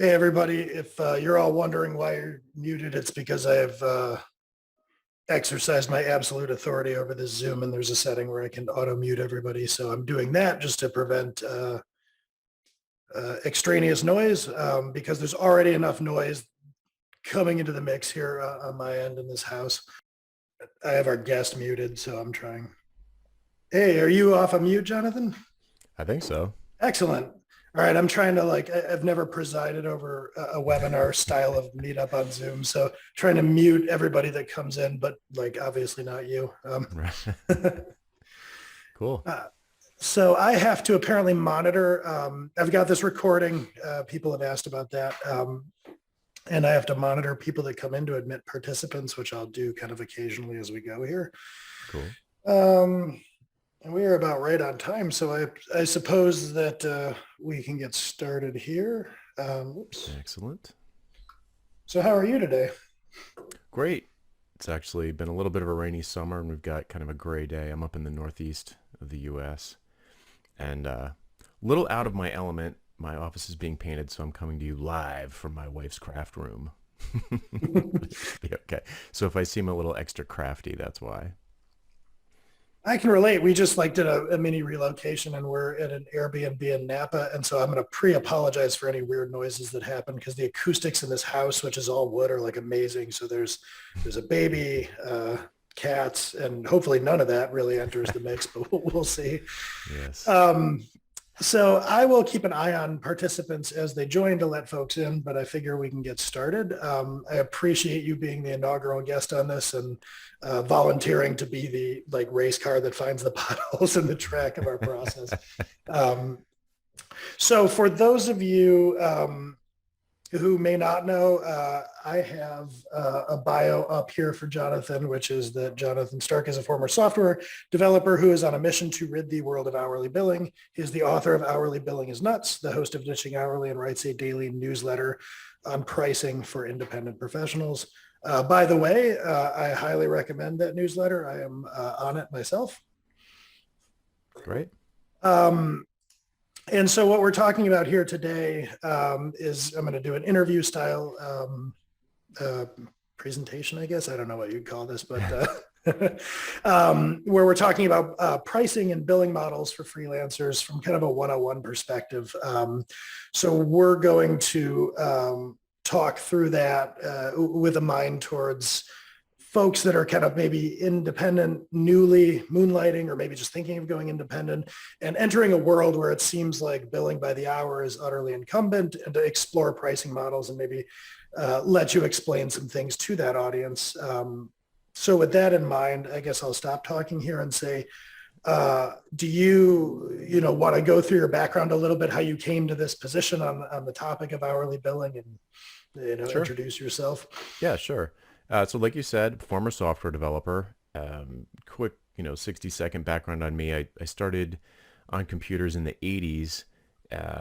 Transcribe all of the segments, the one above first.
Hey, everybody. If you're all wondering why you're muted, it's because I have exercised my absolute authority over this Zoom, and there's a setting where I can auto mute everybody. So I'm doing that just to prevent extraneous noise because there's already enough noise coming into the mix here on my end in this house. I have our guest muted, so I'm trying. Hey, are you off of mute, Jonathan? I think so. Excellent. All right, I'm trying to I've never presided over a webinar style of meetup on Zoom, so trying to mute everybody that comes in, but like obviously not you. Right. Cool. uh, so I have to apparently monitor. I've got this recording. People have asked about that, and I have to monitor people that come in to admit participants, which I'll do kind of occasionally as we go here. Cool. And we are about right on time, so I suppose that we can get started here. Oops. Excellent. So how are you today? Great. It's actually been a little bit of a rainy summer and we've got kind of a gray day. I'm up in the northeast of the US and a little out of my element. My office is being painted, so I'm coming to you live from my wife's craft room. Okay. So if I seem a little extra crafty, that's why. I can relate. We just did a mini relocation and we're at an Airbnb in Napa. And so I'm going to pre-apologize for any weird noises that happen because the acoustics in this house, which is all wood, are like amazing. So there's a baby, cats, and hopefully none of that really enters the mix, but we'll see. Yes. So I will keep an eye on participants as they join to let folks in, but I figure we can get started. I appreciate you being the inaugural guest on this and volunteering to be the race car that finds the potholes in the track of our process. So for those of you who may not know, I have a bio up here for Jonathan, which is that Jonathan Stark is a former software developer who is on a mission to rid the world of hourly billing. He is the author of Hourly Billing is Nuts, the host of Ditching Hourly, and writes a daily newsletter on pricing for independent professionals. By the way, I highly recommend that newsletter. I am on it myself. Great. And so what we're talking about here today is I'm going to do an interview style presentation, I guess. I don't know what you'd call this, but where we're talking about pricing and billing models for freelancers from kind of a 101 perspective. So we're going to talk through that with a mind towards folks that are kind of maybe independent, newly moonlighting, or maybe just thinking of going independent and entering a world where it seems like billing by the hour is utterly incumbent, and to explore pricing models and maybe let you explain some things to that audience. So with that in mind, I guess I'll stop talking here and say, do you want to go through your background a little bit, how you came to this position on the topic of hourly billing, and Sure. introduce yourself? Yeah, sure. So like you said, former software developer. Quick, 60-second background on me. I started on computers in the 80s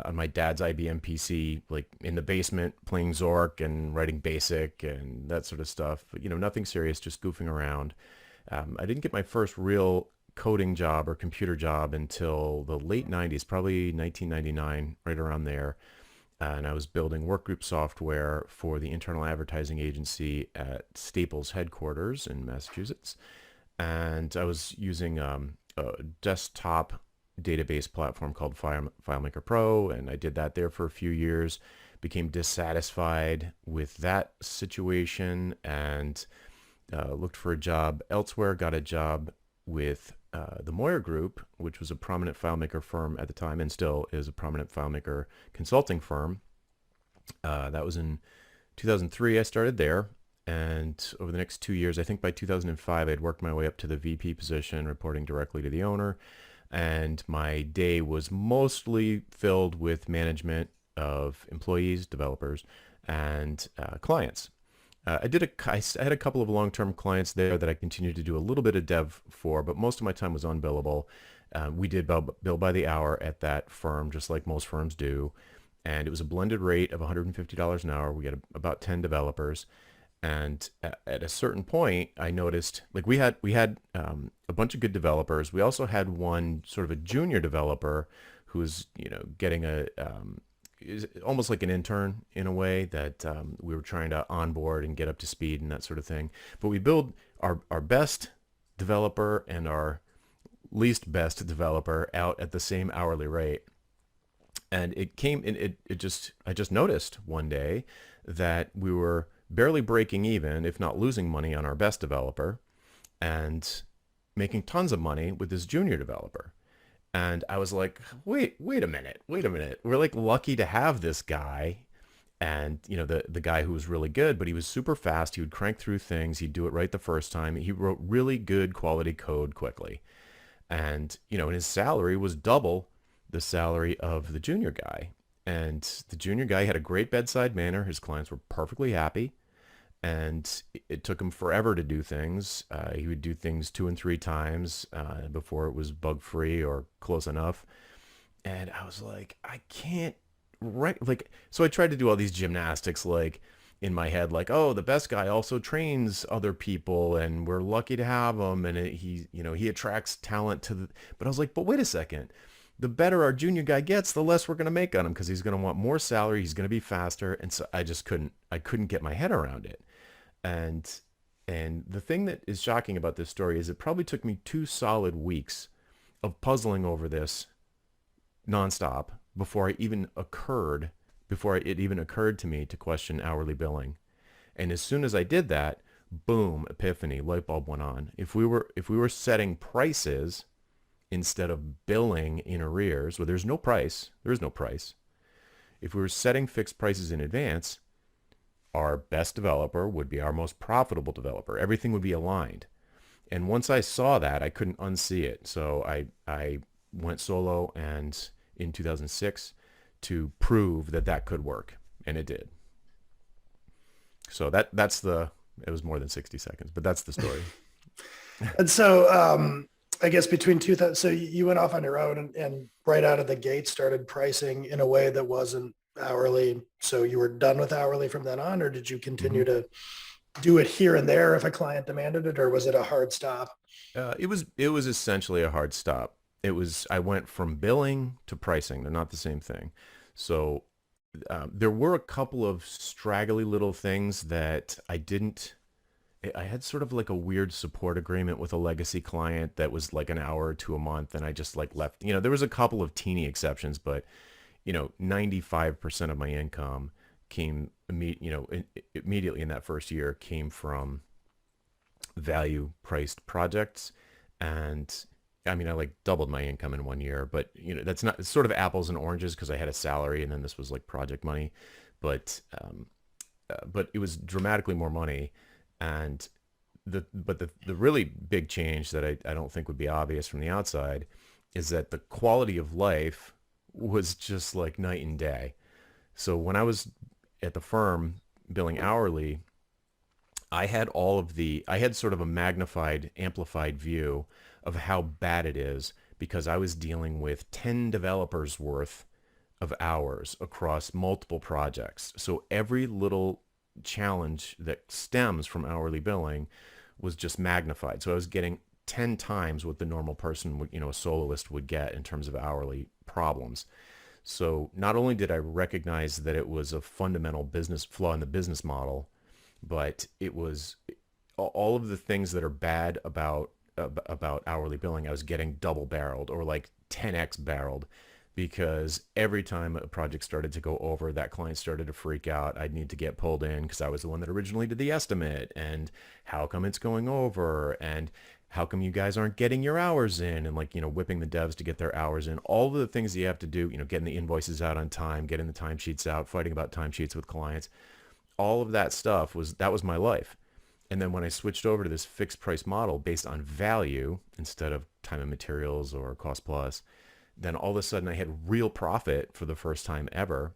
on my dad's IBM PC, like in the basement playing Zork and writing BASIC and that sort of stuff. But, nothing serious, just goofing around. I didn't get my first real coding job or computer job until the late 90s, probably 1999, right around there. And I was building workgroup software for the internal advertising agency at Staples headquarters in Massachusetts. And I was using a desktop database platform called FileMaker Pro, and I did that there for a few years, became dissatisfied with that situation, and looked for a job elsewhere, got a job with the Moyer Group, which was a prominent FileMaker firm at the time and still is a prominent FileMaker consulting firm. That was in 2003. I started there, and over the next 2 years, I think by 2005, I'd worked my way up to the VP position, reporting directly to the owner, and my day was mostly filled with management of employees, developers, and clients. I had a couple of long-term clients there that I continued to do a little bit of dev for, but most of my time was unbillable. We did bill by the hour at that firm, just like most firms do. And it was a blended rate of $150 an hour. We had about 10 developers. And at a certain point, I noticed we had a bunch of good developers. We also had one sort of a junior developer who was getting is almost like an intern in a way that we were trying to onboard and get up to speed and that sort of thing. But we build our best developer and our least best developer out at the same hourly rate. And I just noticed one day that we were barely breaking even, if not losing money on our best developer, and making tons of money with this junior developer. And I was like, wait a minute. We're like lucky to have this guy. And, the guy who was really good, but he was super fast. He would crank through things. He'd do it right the first time. He wrote really good quality code quickly. And, and his salary was double the salary of the junior guy. And the junior guy had a great bedside manner. His clients were perfectly happy. And it took him forever to do things. He would do things 2 and 3 times before it was bug free or close enough. And I was like, I can't so I tried to do all these gymnastics, like in my head, like, oh, the best guy also trains other people and we're lucky to have him. And he attracts talent but I was like, but wait a second. The better our junior guy gets, the less we're going to make on him because he's going to want more salary. He's going to be faster. And so I couldn't get my head around it. And the thing that is shocking about this story is it probably took me 2 solid weeks of puzzling over this nonstop before it even occurred to me to question hourly billing. And as soon as I did that, boom, epiphany, light bulb went on. If we were setting prices instead of billing in arrears, where there is no price. If we were setting fixed prices in advance, our best developer would be our most profitable developer. Everything would be aligned. And once I saw that, I couldn't unsee it. So I went solo and in 2006 to prove that could work. And it did. So it was more than 60 seconds, but that's the story. And so I guess between 2000, so you went off on your own and right out of the gate started pricing in a way that wasn't hourly. So you were done with hourly from then on, or did you continue to do it here and there if a client demanded it, or was it a hard stop? It was essentially a hard stop. I went from billing to pricing. They're not the same thing. So there were a couple of straggly little things that I had sort of like a weird support agreement with a legacy client that was like an hour to a month. And I just like left, there was a couple of teeny exceptions, but 95% of my income came immediately in that first year came from value priced projects. And I mean, I like doubled my income in 1 year, but that's not, it's sort of apples and oranges because I had a salary and then this was like project money, but it was dramatically more money. And the really big change that I don't think would be obvious from the outside is that the quality of life was just like night and day. So when I was at the firm billing hourly, I had sort of a magnified, amplified view of how bad it is because I was dealing with 10 developers worth of hours across multiple projects. So every little challenge that stems from hourly billing was just magnified. So I was getting 10 times what the normal person would, a soloist would get in terms of hourly problems. So not only did I recognize that it was a fundamental business flaw in the business model, but it was all of the things that are bad about hourly billing. I was getting double barreled or like 10x barreled because every time a project started to go over, that client started to freak out. I'd need to get pulled in because I was the one that originally did the estimate. And how come it's going over? And how come you guys aren't getting your hours in? And like, whipping the devs to get their hours in. All of the things that you have to do, getting the invoices out on time, getting the timesheets out, fighting about timesheets with clients. All of that stuff was my life. And then when I switched over to this fixed price model based on value instead of time and materials or cost plus, then all of a sudden I had real profit for the first time ever.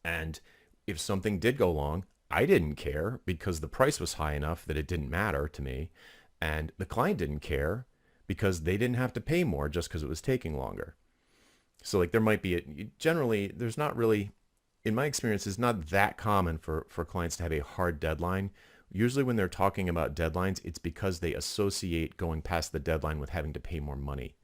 And if something did go wrong, I didn't care because the price was high enough that it didn't matter to me. And the client didn't care because they didn't have to pay more just because it was taking longer. So like there might be, generally, there's not really, in my experience, it's not that common for clients to have a hard deadline. Usually when they're talking about deadlines, it's because they associate going past the deadline with having to pay more money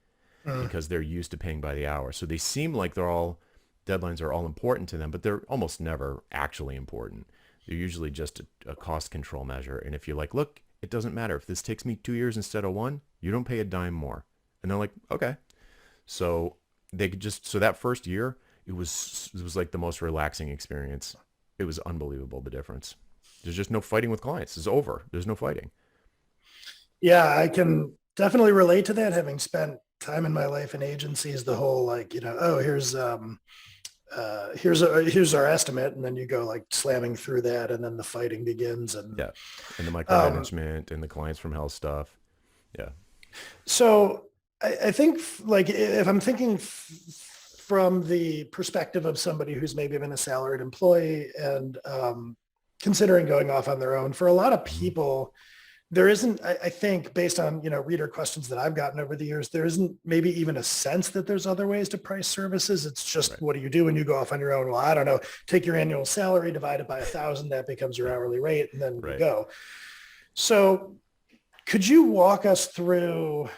because they're used to paying by the hour. So they seem like they're all deadlines are all important to them, but they're almost never actually important. They're usually just a cost control measure. And if you're like, look, it doesn't matter. If this takes me 2 years instead of one, you don't pay a dime more. And they're like, okay. So they could just, so that first year, it was like the most relaxing experience. It was unbelievable, the difference. There's just no fighting with clients. It's over. There's no fighting. Yeah, I can definitely relate to that, having spent time in my life in agencies. The whole like, oh, here's our estimate, and then you go like slamming through that, and then the fighting begins. And Yeah. And the um, micromanagement and the clients from hell stuff. Yeah. so I think like if I'm thinking from the perspective of somebody who's maybe been a salaried employee and considering going off on their own, for a lot of Mhm. people, there isn't, I think based on, reader questions that I've gotten over the years, there isn't maybe even a sense that there's other ways to price services. It's just, Right. what do you do when you go off on your own? Well, I don't know, take your annual salary, divide it by 1,000, that becomes your hourly rate, and then you Right. go. So could you walk us through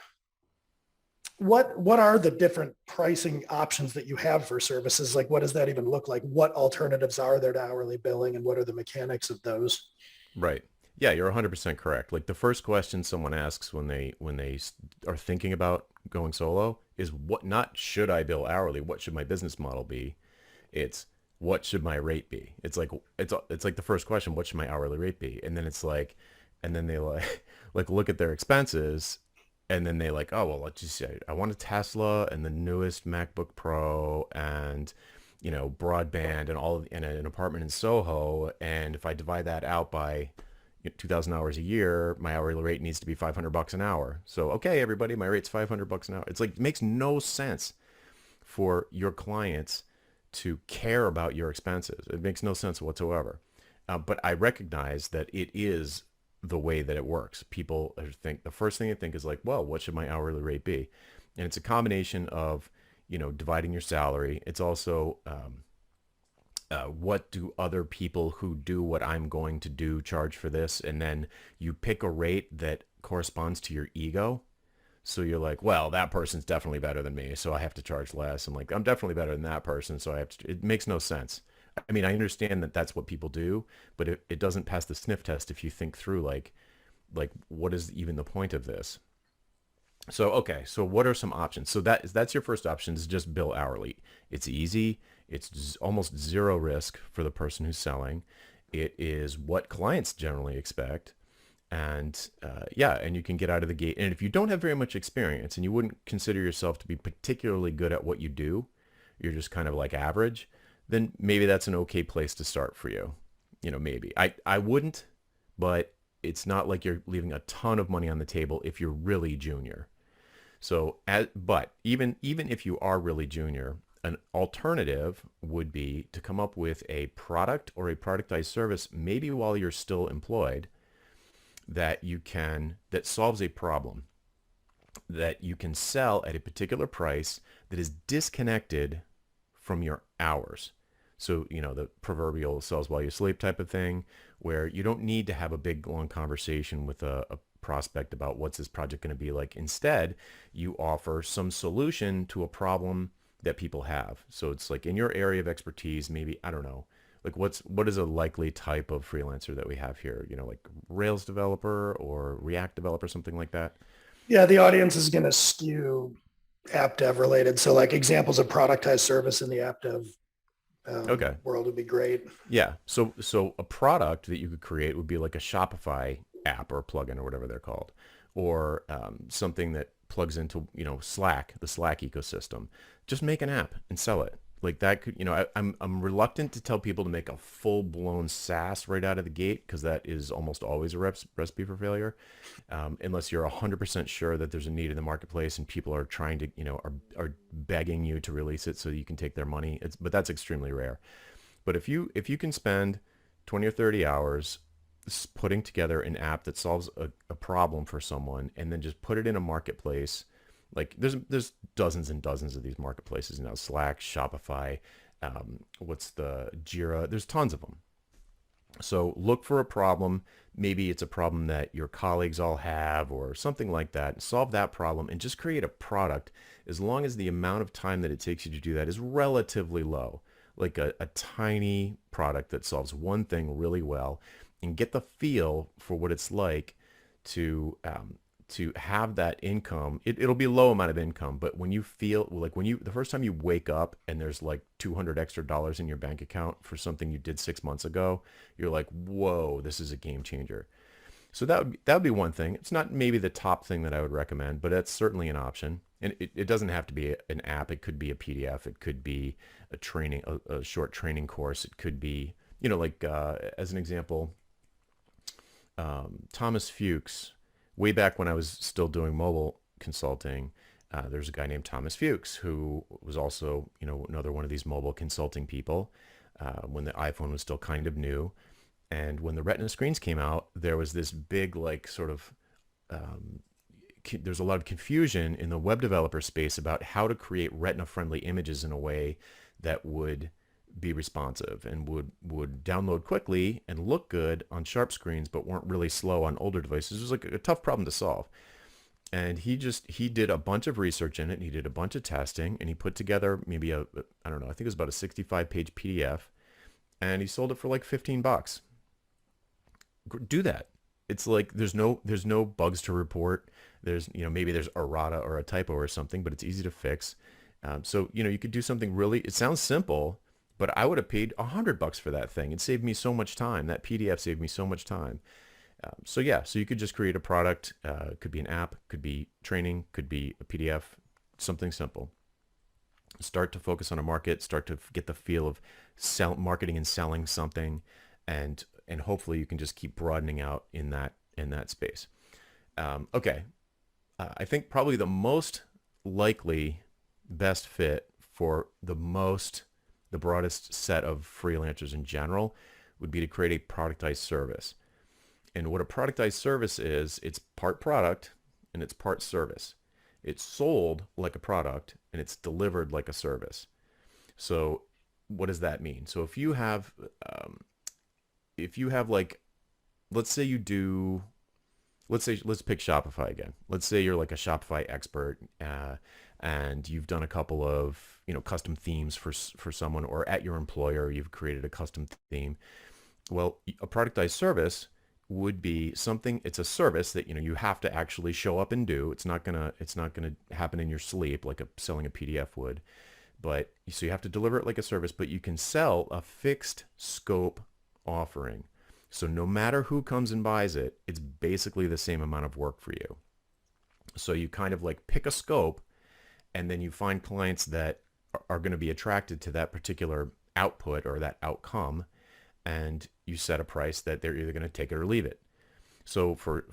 what are the different pricing options that you have for services? Like, what does that even look like? What alternatives are there to hourly billing, and what are the mechanics of those? Right. Yeah, you're 100% correct. Like the first question someone asks when they are thinking about going solo is what, not should I bill hourly? What should my business model be? It's what should my rate be? It's like the first question, what should my hourly rate be? And then it's like, and then they like like look at their expenses, and then they like, oh well, let's just say I want a Tesla and the newest MacBook Pro and broadband and and an apartment in Soho, and if I divide that out by 2,000 hours a year, my hourly rate needs to be $500 an hour. So okay, everybody, my rate's $500 an hour. It's like it makes no sense for your clients to care about your expenses. It makes no sense whatsoever. But I recognize that it is the way that it works. People think the first thing they think is like, well, what should my hourly rate be? And it's a combination of, dividing your salary. It's also what do other people who do what I'm going to do charge for this? And then you pick a rate that corresponds to your ego. So you're like, well, that person's definitely better than me, so I have to charge less. I'm like, I'm definitely better than that person, so I have to. It makes no sense. I mean, I understand that that's what people do, but it doesn't pass the sniff test if you think through like what is even the point of this? So okay, so what are some options? So that's your first option is just bill hourly. It's easy. It's almost zero risk for the person who's selling. It is what clients generally expect, and yeah, and you can get out of the gate. And if you don't have very much experience and you wouldn't consider yourself to be particularly good at what you do, you're just kind of like average, then maybe that's an okay place to start for you. Maybe I wouldn't, but it's not like you're leaving a ton of money on the table if you're really junior. So, but even if you are really junior, an alternative would be to come up with a product or a productized service, maybe while you're still employed, that solves a problem that you can sell at a particular price that is disconnected from your hours. So, the proverbial sells while you sleep type of thing, where you don't need to have a big long conversation with a prospect about what's this project going to be like. Instead, you offer some solution to a problem that people have. So it's like in your area of expertise, maybe, I don't know, like what is a likely type of freelancer that we have here? Like Rails developer or React developer, something like that. Yeah, the audience is going to skew app dev related. So like examples of productized service in the app dev Okay. world would be great. Yeah. So a product that you could create would be like a Shopify app or a plugin or whatever they're called, or something that plugs into Slack, the Slack ecosystem. Just make an app and sell it. Like that could, I'm reluctant to tell people to make a full blown SaaS right out of the gate because that is almost always a recipe for failure, unless you're 100% sure that there's a need in the marketplace and people are trying to, are begging you to release it so you can take their money. But that's extremely rare. But if you can spend 20 or 30 hours putting together an app that solves a problem for someone and then just put it in a marketplace, like there's dozens and dozens of these marketplaces now, Slack, Shopify, what's the Jira, there's tons of them. So look for a problem. Maybe it's a problem that your colleagues all have or something like that. Solve that problem and just create a product as long as the amount of time that it takes you to do that is relatively low, like a tiny product that solves one thing really well, and get the feel for what it's like to have that income. It'll be a low amount of income, but when you feel like when you the first time you wake up and there's like 200 extra dollars in your bank account for something you did 6 months ago, you're like, whoa, this is a game changer. So that would be one thing. It's not maybe the top thing that I would recommend, but that's certainly an option. And it doesn't have to be an app. It could be a PDF. It could be a short training course. It could be, like as an example, Thomas Fuchs, way back when I was still doing mobile consulting, there's a guy named Thomas Fuchs who was also, another one of these mobile consulting people when the iPhone was still kind of new. And when the Retina screens came out, there was this big, like, sort of, there's a lot of confusion in the web developer space about how to create Retina-friendly images in a way that would be responsive and would download quickly and look good on sharp screens, but weren't really slow on older devices. It was like a tough problem to solve. And he did a bunch of research in it, and he did a bunch of testing, and he put together maybe I don't know, I think it was about a 65-page PDF, and he sold it for like $15. Do that. It's like there's no bugs to report. There's maybe there's errata or a typo or something, but it's easy to fix. So you could do something really. It sounds simple, but I would have paid $100 for that thing. It saved me so much time. That PDF saved me so much time. So yeah, so you could just create a product. Could be an app, could be training, could be a PDF, something simple. Start to focus on a market. Start to get the feel of marketing and selling something, and hopefully you can just keep broadening out in that space. Okay, I think probably the most likely best fit for the broadest set of freelancers in general would be to create a productized service. And what a productized service is, it's part product and it's part service. It's sold like a product and it's delivered like a service. So what does that mean? So if you have like, let's say you do, let's pick Shopify again. Let's say you're like a Shopify expert, and you've done a couple of custom themes for someone, or at your employer you've created a custom theme. Well, a productized service would be something. It's a service that you have to actually show up and do. It's not gonna happen in your sleep like selling a PDF would. But so you have to deliver it like a service, but you can sell a fixed scope offering. So no matter who comes and buys it, it's basically the same amount of work for you. So you kind of like pick a scope, and then you find clients that are going to be attracted to that particular output or that outcome, and you set a price that they're either going to take it or leave it. So for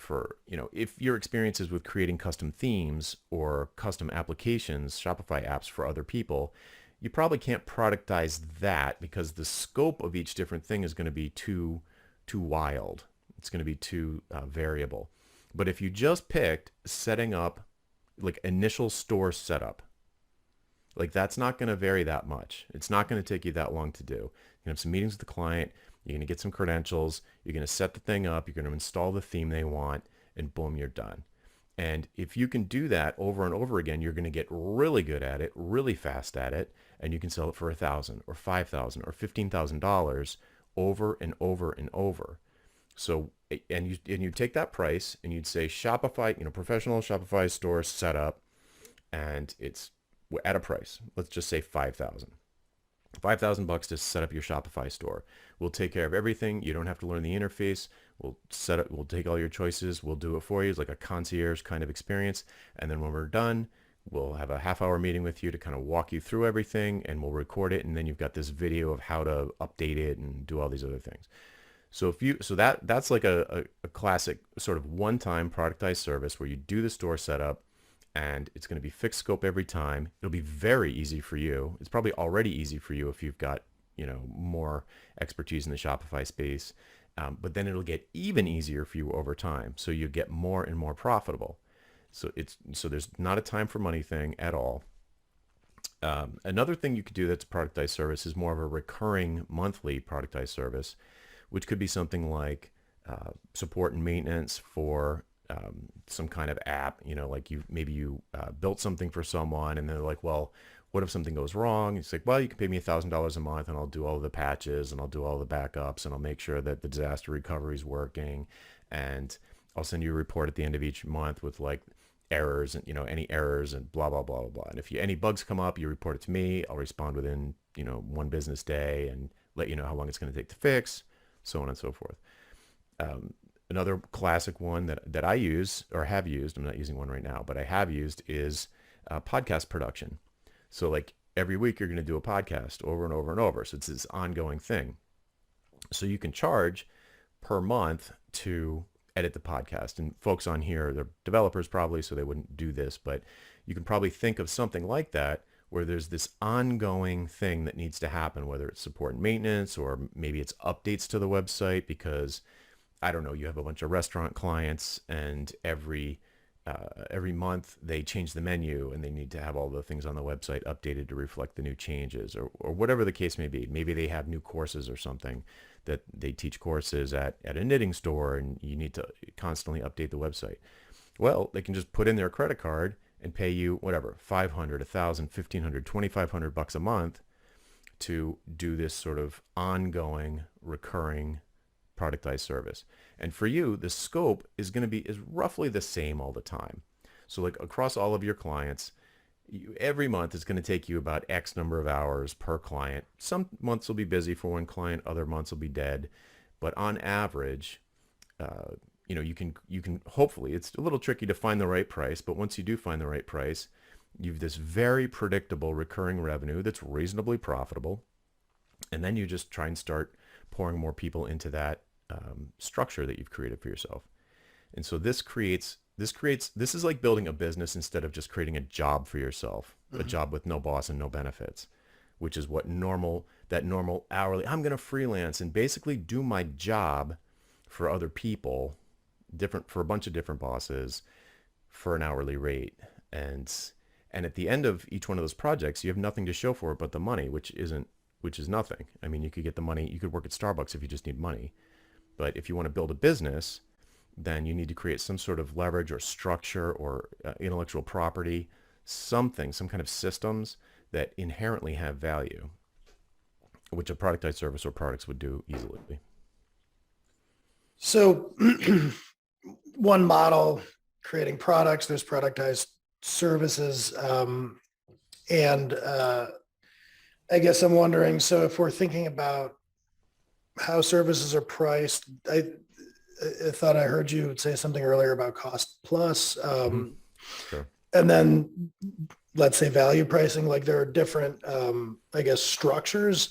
if your experience is with creating custom themes or custom applications, Shopify apps for other people, you probably can't productize that because the scope of each different thing is going to be too wild. It's going to be too variable. But if you just picked setting up like initial store setup, like that's not going to vary that much. It's not going to take you that long to do. You can have some meetings with the client. You're going to get some credentials. You're going to set the thing up. You're going to install the theme they want, and boom, you're done. And if you can do that over and over again, you're going to get really good at it, really fast at it, and you can sell it for $1,000 or $5,000 or $15,000 over and over and over. So, and you take that price and you'd say Shopify, professional Shopify store setup, and it's at a price. Let's just say $5,000 to set up your Shopify store. We'll take care of everything. You don't have to learn the interface. We'll set it. We'll take all your choices. We'll do it for you. It's like a concierge kind of experience. And then when we're done, we'll have a half-hour meeting with you to kind of walk you through everything, and we'll record it. And then you've got this video of how to update it and do all these other things. So that's like a classic sort of one-time productized service where you do the store setup, and it's going to be fixed scope every time. It'll be very easy for you. It's probably already easy for you if you've got, more expertise in the Shopify space. But then it'll get even easier for you over time. So you get more and more profitable. So there's not a time for money thing at all. Another thing you could do that's a productized service is more of a recurring monthly productized service which could be something like support and maintenance for some kind of app. Like you built something for someone, and they're like, well, what if something goes wrong? It's like, well, you can pay me $1,000 a month, and I'll do all the patches, and I'll do all the backups, and I'll make sure that the disaster recovery is working, and I'll send you a report at the end of each month with like errors and any errors and blah blah blah blah blah. And if any bugs come up, you report it to me. I'll respond within 1 business day and let you know how long it's going to take to fix, so on and so forth. Another classic one that I use or have used, I'm not using one right now, but I have used, is podcast production. So like every week you're going to do a podcast over and over and over. So it's this ongoing thing. So you can charge per month to edit the podcast. And folks on here, they're developers probably, so they wouldn't do this, but you can probably think of something like that where there's this ongoing thing that needs to happen, whether it's support and maintenance, or maybe it's updates to the website because, I don't know, you have a bunch of restaurant clients, and every month they change the menu and they need to have all the things on the website updated to reflect the new changes, or whatever the case may be. Maybe they have new courses or something that they teach courses at a knitting store, and you need to constantly update the website. Well, they can just put in their credit card and pay you whatever, 500, 1,000, 1,500, 2,500 bucks a month to do this sort of ongoing, recurring productized service. And for you, the scope is roughly the same all the time. So like across all of your clients, every month is going to take you about X number of hours per client. Some months will be busy for one client, other months will be dead. But on average, you can hopefully, it's a little tricky to find the right price, but once you do find the right price, you've this very predictable recurring revenue that's reasonably profitable. And then you just try and start pouring more people into that structure that you've created for yourself. And so this is like building a business instead of just creating a job for yourself, a job with no boss and no benefits, which is what normal hourly, I'm going to freelance and basically do my job for other people, for a bunch of different bosses, for an hourly rate. And at the end of each one of those projects, you have nothing to show for it but the money, which is nothing. I mean, you could get the money, you could work at Starbucks if you just need money. But if you want to build a business, then you need to create some sort of leverage or structure or intellectual property, some kind of systems that inherently have value, which a productized service or products would do easily. So one model, creating products, there's productized services. And I guess I'm wondering, so if we're thinking about how services are priced, I thought I heard you say something earlier about cost plus. Sure. And then let's say value pricing, like there are different, I guess, structures.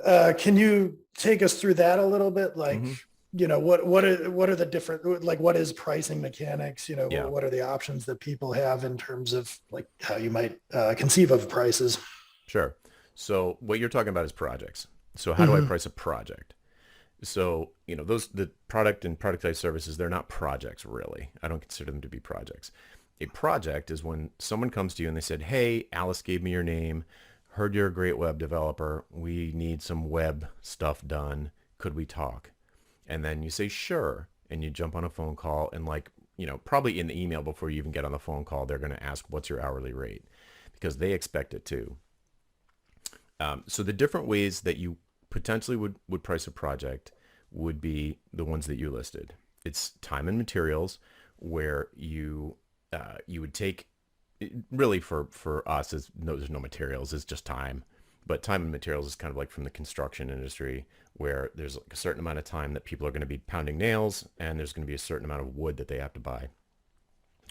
Can you take us through that a little bit? Like, what are the different, like, what is pricing mechanics? Yeah. What are the options that people have in terms of like how you might conceive of prices? Sure. So what you're talking about is projects. So how do I price a project? So, the product and productized services, they're not projects really. I don't consider them to be projects. A project is when someone comes to you and they said, hey, Alice gave me your name, heard you're a great web developer. We need some web stuff done. Could we talk? And then you say, sure. And you jump on a phone call, and probably in the email before you even get on the phone call, they're going to ask, what's your hourly rate? Because they expect it too. So the different ways that you potentially would price a project would be the ones that you listed. It's time and materials, where you would take, really for us, there's no materials, it's just time. But time and materials is kind of like from the construction industry, where there's like a certain amount of time that people are going to be pounding nails, and there's going to be a certain amount of wood that they have to buy.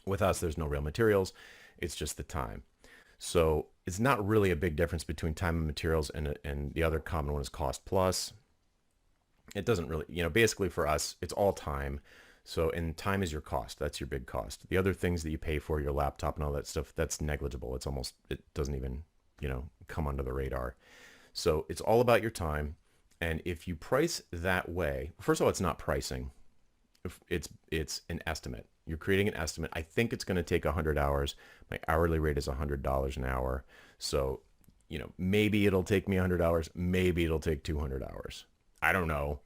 With us, there's no real materials, it's just the time. So it's not really a big difference between time and materials, and the other common one is cost plus. It doesn't really, basically for us, it's all time. So, and time is your cost. That's your big cost. The other things that you pay for, your laptop and all that stuff, that's negligible. It doesn't even, come under the radar. So it's all about your time. And if you price that way, first of all, it's not pricing. It's an estimate. You're creating an estimate. I think it's going to take 100 hours. My hourly rate is $100 an hour. So, maybe it'll take me 100 hours. Maybe it'll take 200 hours. I don't know.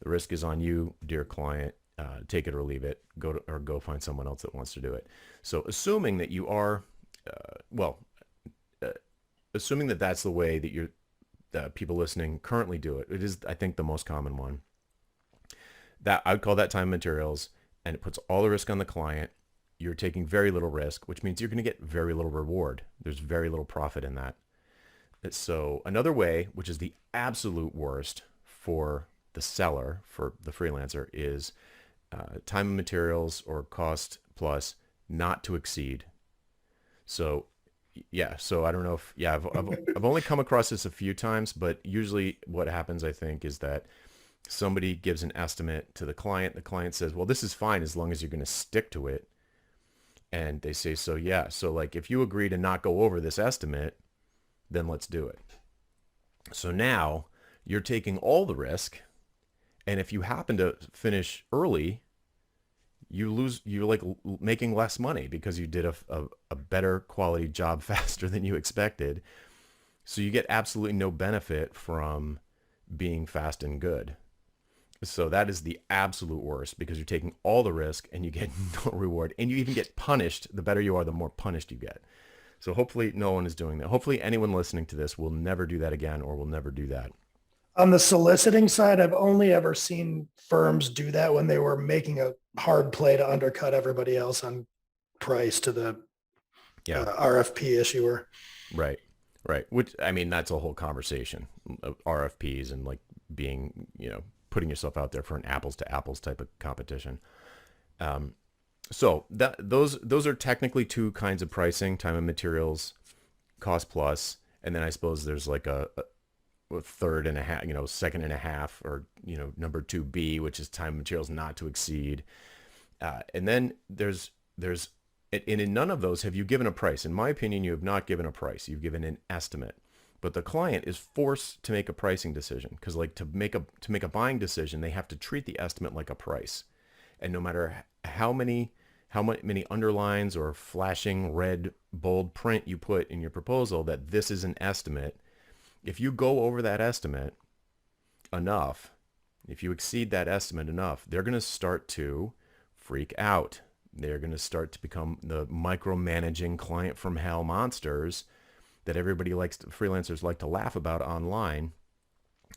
The risk is on you, dear client. Take it or leave it. Go find someone else that wants to do it. So assuming that you are, well, uh, assuming that that's the way that people listening currently do it. It is, I think, the most common one. That I would call that time and materials, and it puts all the risk on the client. You're taking very little risk, which means you're going to get very little reward. There's very little profit in that. So another way, which is the absolute worst for the seller, for the freelancer, is time and materials or cost plus not to exceed. So yeah, so I don't know if, yeah, I've only come across this a few times, but usually what happens, I think, is that somebody gives an estimate to the client. The client says, well, this is fine as long as you're going to stick to it. And they say, so yeah, so like if you agree to not go over this estimate, then let's do it. So now you're taking all the risk. And if you happen to finish early, you're like making less money because you did a better quality job faster than you expected. So you get absolutely no benefit from being fast and good. So that is the absolute worst because you're taking all the risk and you get no reward, and you even get punished. The better you are, the more punished you get. So hopefully no one is doing that. Hopefully anyone listening to this will never do that again, or will never do that. On the soliciting side, I've only ever seen firms do that when they were making a hard play to undercut everybody else on price to the Yeah. RFP issuer. Right. Right. Which, I mean, that's a whole conversation of RFPs and like being, putting yourself out there for an apples to apples type of competition. So those are technically two kinds of pricing: time and materials, cost plus, and then I suppose there's like a third and a half, second and a half, or number 2B, which is time and materials not to exceed. And then there's and in none of those have you given a price. In my opinion, you have not given a price. You've given an estimate. But the client is forced to make a pricing decision, because like to make a buying decision, they have to treat the estimate like a price. And no matter how many underlines or flashing red bold print you put in your proposal that this is an estimate, if you go over that estimate enough, if you exceed that estimate enough, they're going to start to freak out. They're going to start to become the micromanaging client from hell monsters that freelancers like to laugh about online.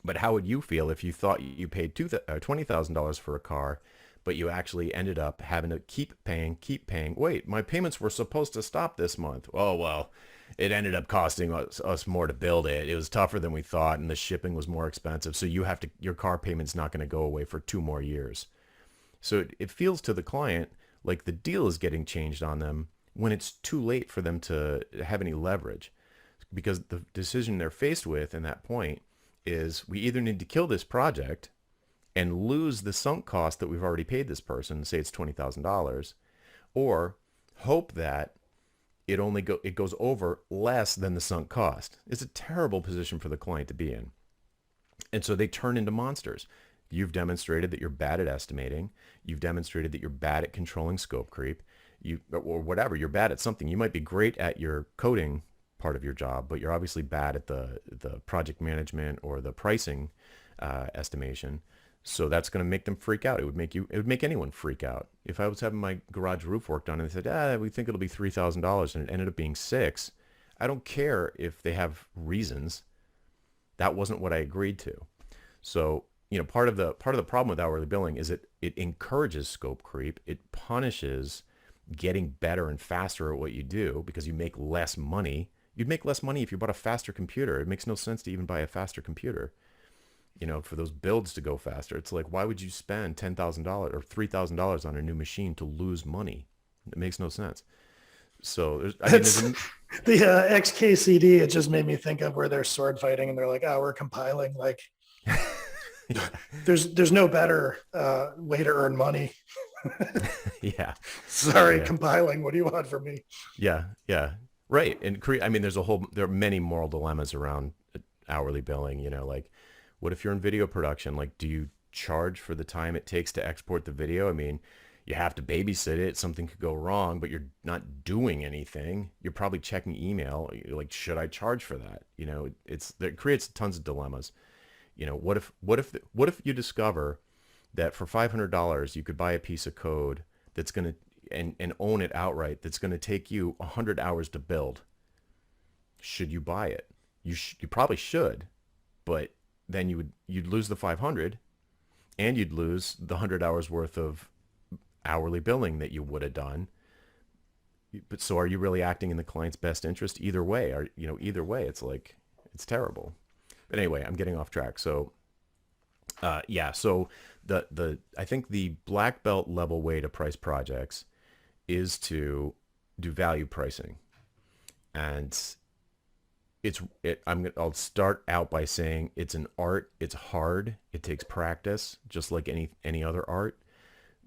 But how would you feel if you thought you paid $20,000 for a car, but you actually ended up having to keep paying? Wait, my payments were supposed to stop this month. Oh, well, it ended up costing us more to build it. It was tougher than we thought, and the shipping was more expensive. So your car payment's not going to go away for 2 more years. So it feels to the client like the deal is getting changed on them when it's too late for them to have any leverage, because the decision they're faced with in that point is, we either need to kill this project and lose the sunk cost that we've already paid this person, say it's $20,000, or hope that it goes over less than the sunk cost. It's a terrible position for the client to be in. And so they turn into monsters. You've demonstrated that you're bad at estimating. You've demonstrated that you're bad at controlling scope creep. Or whatever, you're bad at something. You might be great at your coding part of your job, but you're obviously bad at the project management or the pricing estimation. So that's going to make them freak out. It would make anyone freak out. If I was having my garage roof worked on and they said, we think it'll be $3,000 and it ended up being $6,000, I don't care if they have reasons. That wasn't what I agreed to. So, part of the problem with hourly billing is it encourages scope creep. It punishes getting better and faster at what you do, because you make less money. You'd make less money if you bought a faster computer. It makes no sense to even buy a faster computer, for those builds to go faster. It's like, why would you spend $10,000 or $3,000 on a new machine to lose money? It makes no sense. So the XKCD, it just made me think of where they're sword fighting and they're like, we're compiling. Like, there's no better way to earn money. Yeah. Sorry, yeah. Compiling. What do you want from me? Yeah. Right. And there are many moral dilemmas around hourly billing. Like, what if you're in video production? Like, do you charge for the time it takes to export the video? I mean, you have to babysit it. Something could go wrong, but you're not doing anything. You're probably checking email. You're like, should I charge for that? It creates tons of dilemmas. What if you discover that for $500 you could buy a piece of code that's going to and own it outright, that's going to take you 100 hours to build? Should you buy it? You probably should, but then you'd lose the 500, and you'd lose the 100 hours worth of hourly billing that you would have done. But so are you really acting in the client's best interest? Either way, it's like, it's terrible. But anyway, I'm getting off track. So yeah, so I think the black belt level way to price projects is to do value pricing. And I'll start out by saying it's an art. It's hard. It takes practice, just like any other art.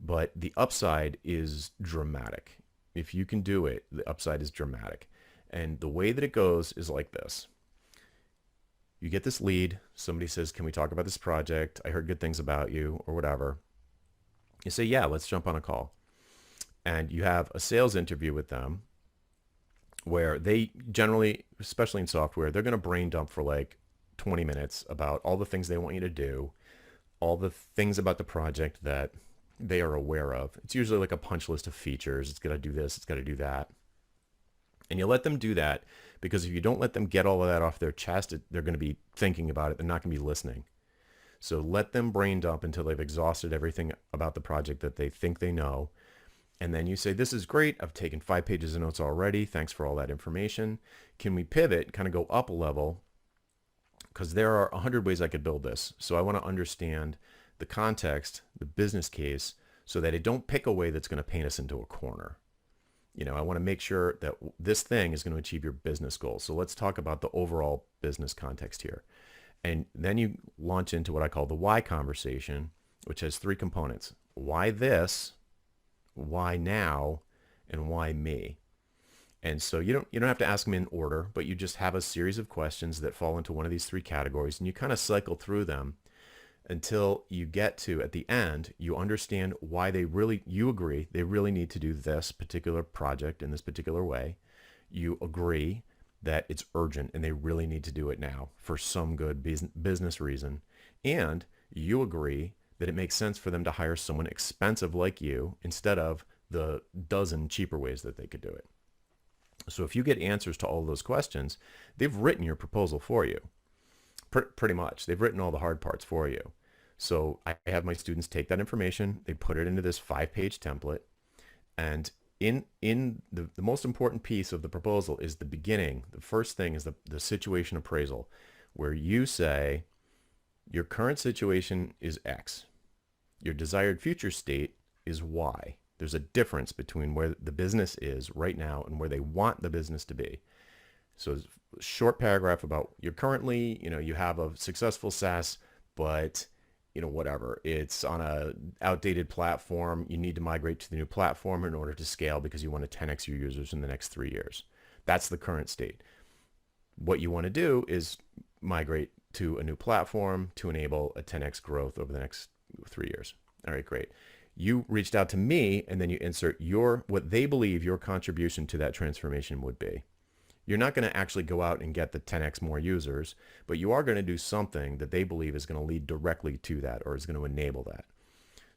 But the upside is dramatic. If you can do it, the upside is dramatic. And the way that it goes is like this. You get this lead. Somebody says, can we talk about this project? I heard good things about you, or whatever. You say, yeah, let's jump on a call. And you have a sales interview with them, where they generally, especially in software, they're going to brain dump for like 20 minutes about all the things they want you to do, all the things about the project that they are aware of. It's usually like a punch list of features. It's got to do this, it's got to do that. And you let them do that, because if you don't let them get all of that off their chest, they're going to be thinking about it. They're not going to be listening. So let them brain dump until they've exhausted everything about the project that they think they know. And then you say, this is great. I've taken 5 pages of notes already. Thanks for all that information. Can we pivot, kind of go up a level? Because there are 100 ways I could build this. So I want to understand the context, the business case, so that I don't pick a way that's going to paint us into a corner. I want to make sure that this thing is going to achieve your business goals. So let's talk about the overall business context here. And then you launch into what I call the why conversation, which has 3 components. Why this? Why now? And why me? And so you don't have to ask them in order, but you just have a series of questions that fall into one of these 3 categories, and you kind of cycle through them until you get to, at the end, you understand why you agree they really need to do this particular project in this particular way. You agree that it's urgent and they really need to do it now for some good business reason. And you agree that it makes sense for them to hire someone expensive like you instead of the dozen cheaper ways that they could do it. So if you get answers to all of those questions, they've written your proposal for you. Pretty much. They've written all the hard parts for you. So I have my students take that information, they put it into this 5-page template, and in the most important piece of the proposal is the beginning. The first thing is the situation appraisal, where you say your current situation is X. Your desired future state is Y. There's a difference between where the business is right now and where they want the business to be. So a short paragraph about you're currently, you have a successful SaaS, but whatever, it's on a outdated platform. You need to migrate to the new platform in order to scale because you want to 10x your users in the next 3 years. That's the current state. What you want to do is migrate to a new platform to enable a 10x growth over the next 3 years. All right, great. You reached out to me, and then you insert what they believe your contribution to that transformation would be. You're not going to actually go out and get the 10x more users, but you are going to do something that they believe is going to lead directly to that, or is going to enable that.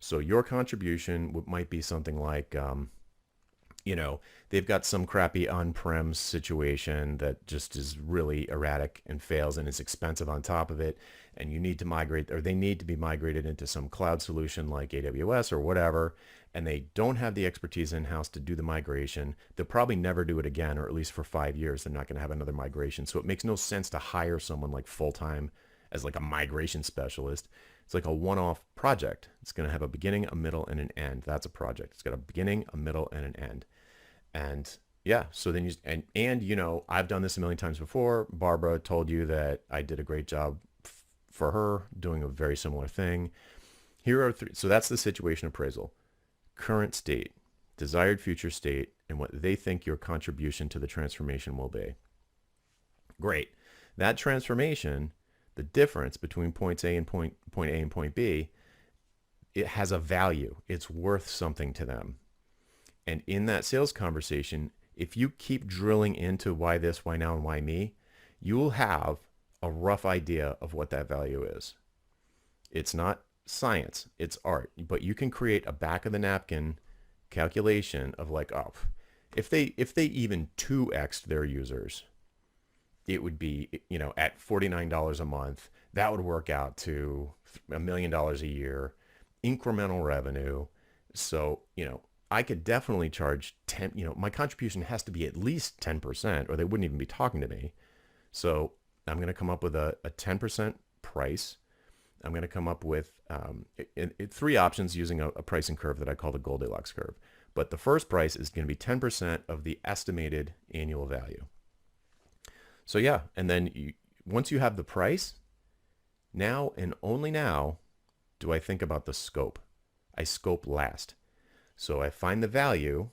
So your contribution might be something like, they've got some crappy on-prem situation that just is really erratic and fails, and it's expensive on top of it, and you need to migrate, or they need to be migrated into some cloud solution like AWS or whatever, and they don't have the expertise in-house to do the migration. They'll probably never do it again, or at least for 5 years, they're not going to have another migration. So it makes no sense to hire someone like full-time as like a migration specialist. It's like a one-off project. It's going to have a beginning, a middle, and an end. That's a project. It's got a beginning, a middle, and an end. And yeah, so then I've done this a million times before. Barbara told you that I did a great job for her doing a very similar thing. Here are 3. So that's the situation appraisal. Current state, desired future state, and what they think your contribution to the transformation will be. Great. That transformation, the difference between points A and point A and point B, it has a value. It's worth something to them. And in that sales conversation, if you keep drilling into why this, why now, and why me, you will have a rough idea of what that value is. It's not science, it's art. But you can create a back of the napkin calculation of like, oh, if they even 2x'd their users, it would be, at $49 a month, that would work out to $1 million a year, incremental revenue. So, I could definitely charge 10, my contribution has to be at least 10% or they wouldn't even be talking to me. So I'm going to come up with a 10% price. I'm going to come up with three options using a pricing curve that I call the Goldilocks curve. But the first price is going to be 10% of the estimated annual value. So yeah, and then once you have the price, now and only now do I think about the scope. I scope last. So I find the value.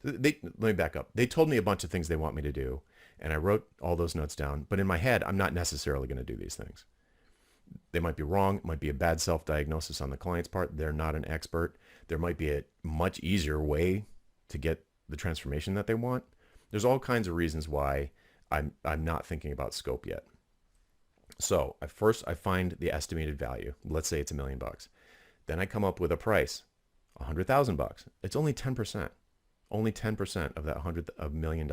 Let me back up. They told me a bunch of things they want me to do, and I wrote all those notes down. But in my head, I'm not necessarily going to do these things. They might be wrong. It might be a bad self-diagnosis on the client's part. They're not an expert. There might be a much easier way to get the transformation that they want. There's all kinds of reasons why I'm not thinking about scope yet. So I find the estimated value. Let's say it's $1 million. Then I come up with a price, $100,000. It's only 10%. Only 10% of that $100 million.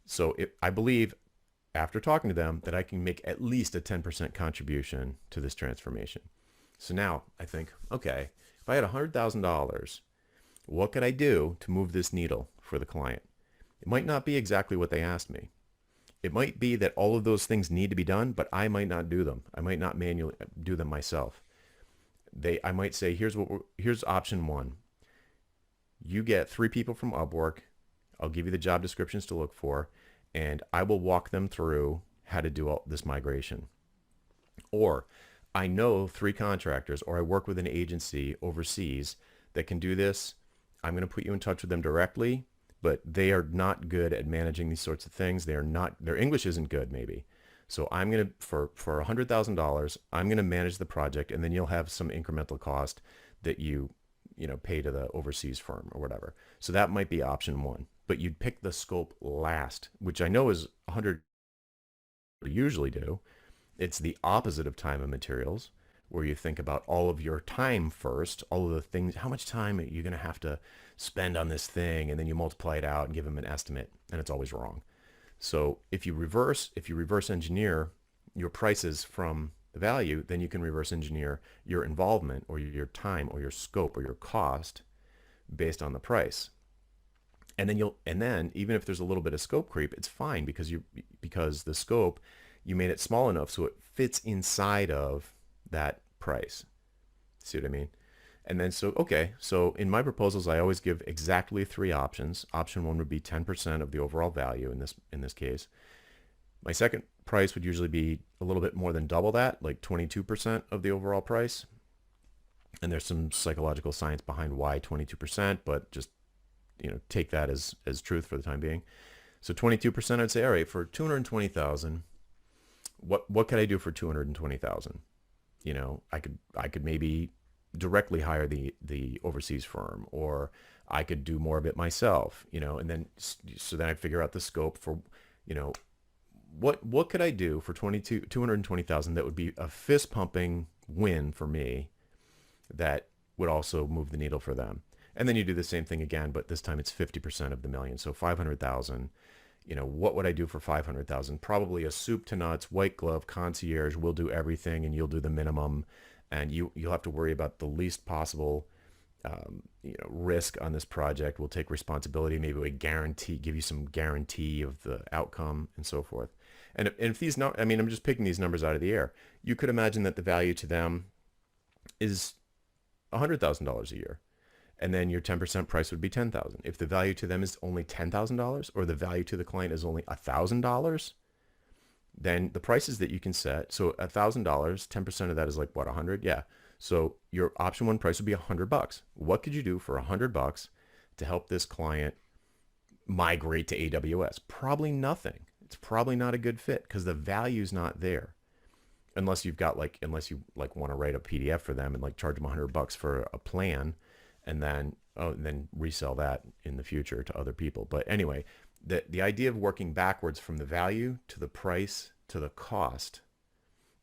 So I believe after talking to them that I can make at least a 10% contribution to this transformation. So now I think, okay, if I had $100,000, what could I do to move this needle for the client? It might not be exactly what they asked me. It might be that all of those things need to be done, but I might not do them. I might not manually do them myself. I might say, here's option one. You get 3 people from Upwork. I'll give you the job descriptions to look for, and I will walk them through how to do all this migration. Or I know 3 contractors, or I work with an agency overseas that can do this. I'm going to put you in touch with them directly, but they are not good at managing these sorts of things. Their English isn't good maybe. So I'm going to, for $100,000, I'm going to manage the project, and then you'll have some incremental cost that you pay to the overseas firm or whatever. So that might be option one, but you'd pick the scope last, which I know is 100 usually do. It's the opposite of time and materials, where you think about all of your time first, all of the things, how much time you're going to have to spend on this thing, and then you multiply it out and give them an estimate, and it's always wrong. So if you reverse engineer your prices from the value, then you can reverse engineer your involvement or your time or your scope or your cost based on the price. And then even if there's a little bit of scope creep, it's fine because the scope, you made it small enough so it fits inside of that price. See what I mean? And then so in my proposals, I always give exactly 3 options. Option 1 would be 10% of the overall value in this case. My second price would usually be a little bit more than double that, like 22% of the overall price. And there's some psychological science behind why 22%, but just take that as truth for the time being. So 22%, I'd say, all right, for 220,000, what could I do for 220,000? I could maybe directly hire the overseas firm, or I could do more of it myself, and then I figure out the scope for, what could I do for 220,000 that would be a fist pumping win for me that would also move the needle for them. And then you do the same thing again, but this time it's 50% of the million. So 500,000, what would I do for 500,000? Probably a soup to nuts, white glove concierge. We'll do everything and you'll do the minimum. And you'll have to worry about the least possible risk on this project. We'll take responsibility. Maybe we give you some guarantee of the outcome and so forth. And if these, I'm just picking these numbers out of the air. You could imagine that the value to them is $100,000 a year. And then your 10% price would be $10,000. If the value to them is only $10,000 or the value to the client is only $1,000, then the prices that you can set, so $1,000, 10% of that is like what, 100? Yeah. So your option 1 price would be $100. What could you do for $100 to help this client migrate to AWS? Probably nothing. It's probably not a good fit because the value's not there. Unless you want to write a PDF for them and charge them $100 for a plan, and then resell that in the future to other people. But anyway, the idea of working backwards from the value to the price to the cost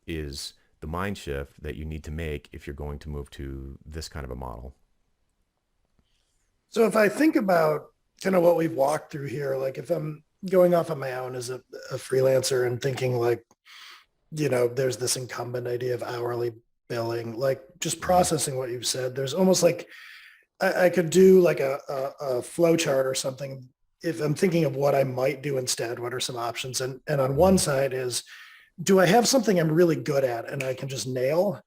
is the mind shift that you need to make if you're going to move to this kind of a model. So if I think about kind of what we've walked through here, like if I'm going off on my own as a freelancer and thinking like, there's this incumbent idea of hourly billing, like just Hmm. processing what you've said, there's almost like I could do like a flow chart or something. If I'm thinking of what I might do instead, what are some options? And on one Hmm. side is, do I have something I'm really good at and I can just nail?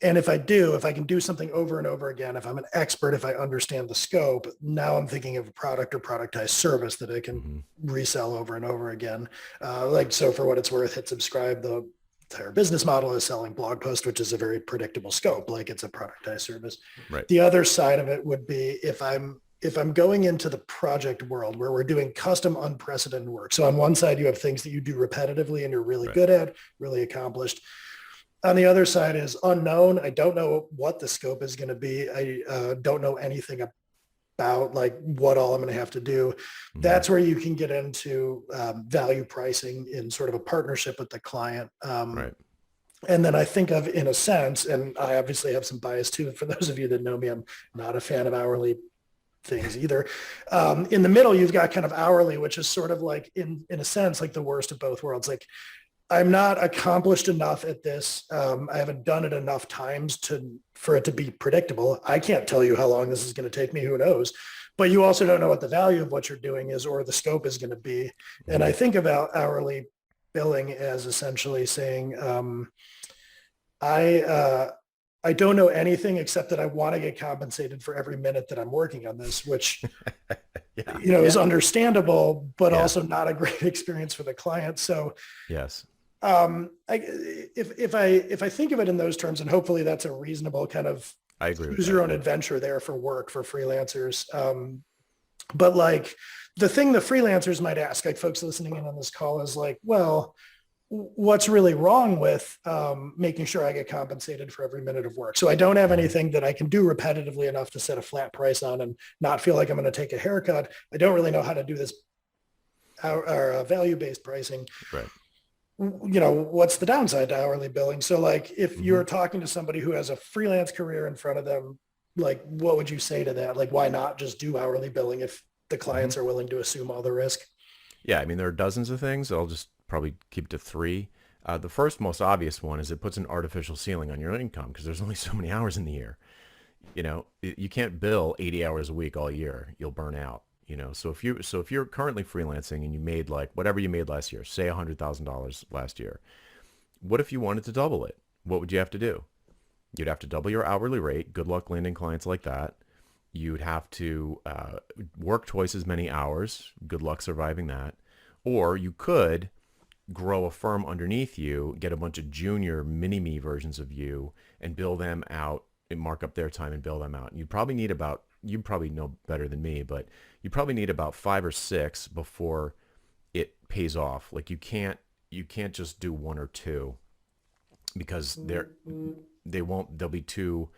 And if I do, if I can do something over and over again, if I'm an expert, if I understand the scope, now I'm thinking of a product or productized service that I can Hmm. resell over and over again. Like, so for what it's worth, hit subscribe. The entire business model is selling blog posts, which is a very predictable scope. Like it's a productized service. Right. The other side of it would be if I'm going into the project world where we're doing custom unprecedented work. So on one side, you have things that you do repetitively and you're really Right. good at, really accomplished. On the other side is unknown. I don't know what the scope is going to be. I don't know anything about like what all I'm going to have to do. Hmm. That's where you can get into value pricing in sort of a partnership with the client. Right. And then I think of, in a sense, and I obviously have some bias too. For those of you that know me, I'm not a fan of hourly things either. In the middle, you've got kind of hourly, which is sort of like in a sense, like the worst of both worlds. Like I'm not accomplished enough at this. I haven't done it enough times for it to be predictable. I can't tell you how long this is going to take me. Who knows? But you also don't know what the value of what you're doing is or the scope is going to be. And I Hmm. think about hourly billing as essentially saying, I I don't know anything except that I want to get compensated for every minute that I'm working on this, which Yeah. is understandable, but Yeah. also not a great experience for the client. So Yes. if I think of it in those terms, and hopefully that's a reasonable kind of I agree with choose that. your own Yeah. adventure there for work for freelancers. But like the thing the freelancers might ask, like folks listening in on this call is like, well, what's really wrong with making sure I get compensated for every minute of work? So I don't have Hmm. anything that I can do repetitively enough to set a flat price on and not feel like I'm going to take a haircut. I don't really know how to do this value-based pricing. Right. What's the downside to hourly billing? So like if Hmm. you're talking to somebody who has a freelance career in front of them, like what would you say to that? Like why not just do hourly billing if the Hmm. clients are willing to assume all the risk? Yeah. I mean, there are dozens of things. I'll just probably keep to three. The first most obvious one is it puts an artificial ceiling on your income because there's only so many hours in the year. You can't bill 80 hours a week all year. You'll burn out. So if you're currently freelancing and you made like whatever you made last year, say $100,000 last year, what if you wanted to double it? What would you have to do? You'd have to double your hourly rate. Good luck landing clients like that. You'd have to work twice as many hours. Good luck surviving that. Or you could grow a firm underneath you, get a bunch of junior mini-me versions of you, and bill them out and mark up their time and bill them out. And you probably know better than me, but you probably need about 5 or 6 before it pays off. Like you can't just do one or two because they'll be too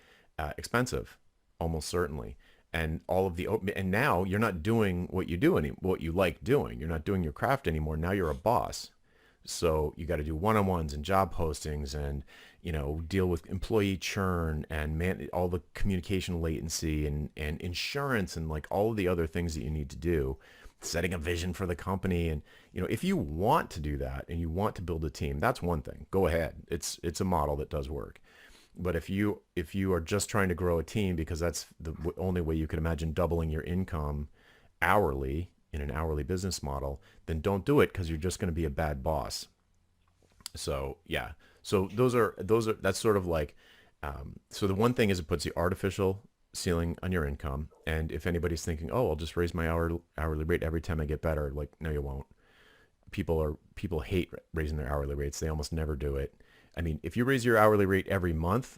expensive, almost certainly. And and now you're not doing what you like doing. You're not doing your craft anymore. Now you're a boss. So you got to do one-on-ones and job postings and, deal with employee churn and all the communication latency and insurance and like all of the other things that you need to do, setting a vision for the company. And, if you want to do that and you want to build a team, that's one thing. Go ahead. It's a model that does work. But if you are just trying to grow a team because that's the only way you could imagine doubling your income hourly in an hourly business model, then don't do it because you're just going to be a bad boss. So yeah, so that's sort of like so the one thing is it puts the artificial ceiling on your income, and if anybody's thinking, oh, I'll just raise my hourly rate every time I get better, like no, you won't. People hate raising their hourly rates. They almost never do it. I mean, if you raise your hourly rate every month,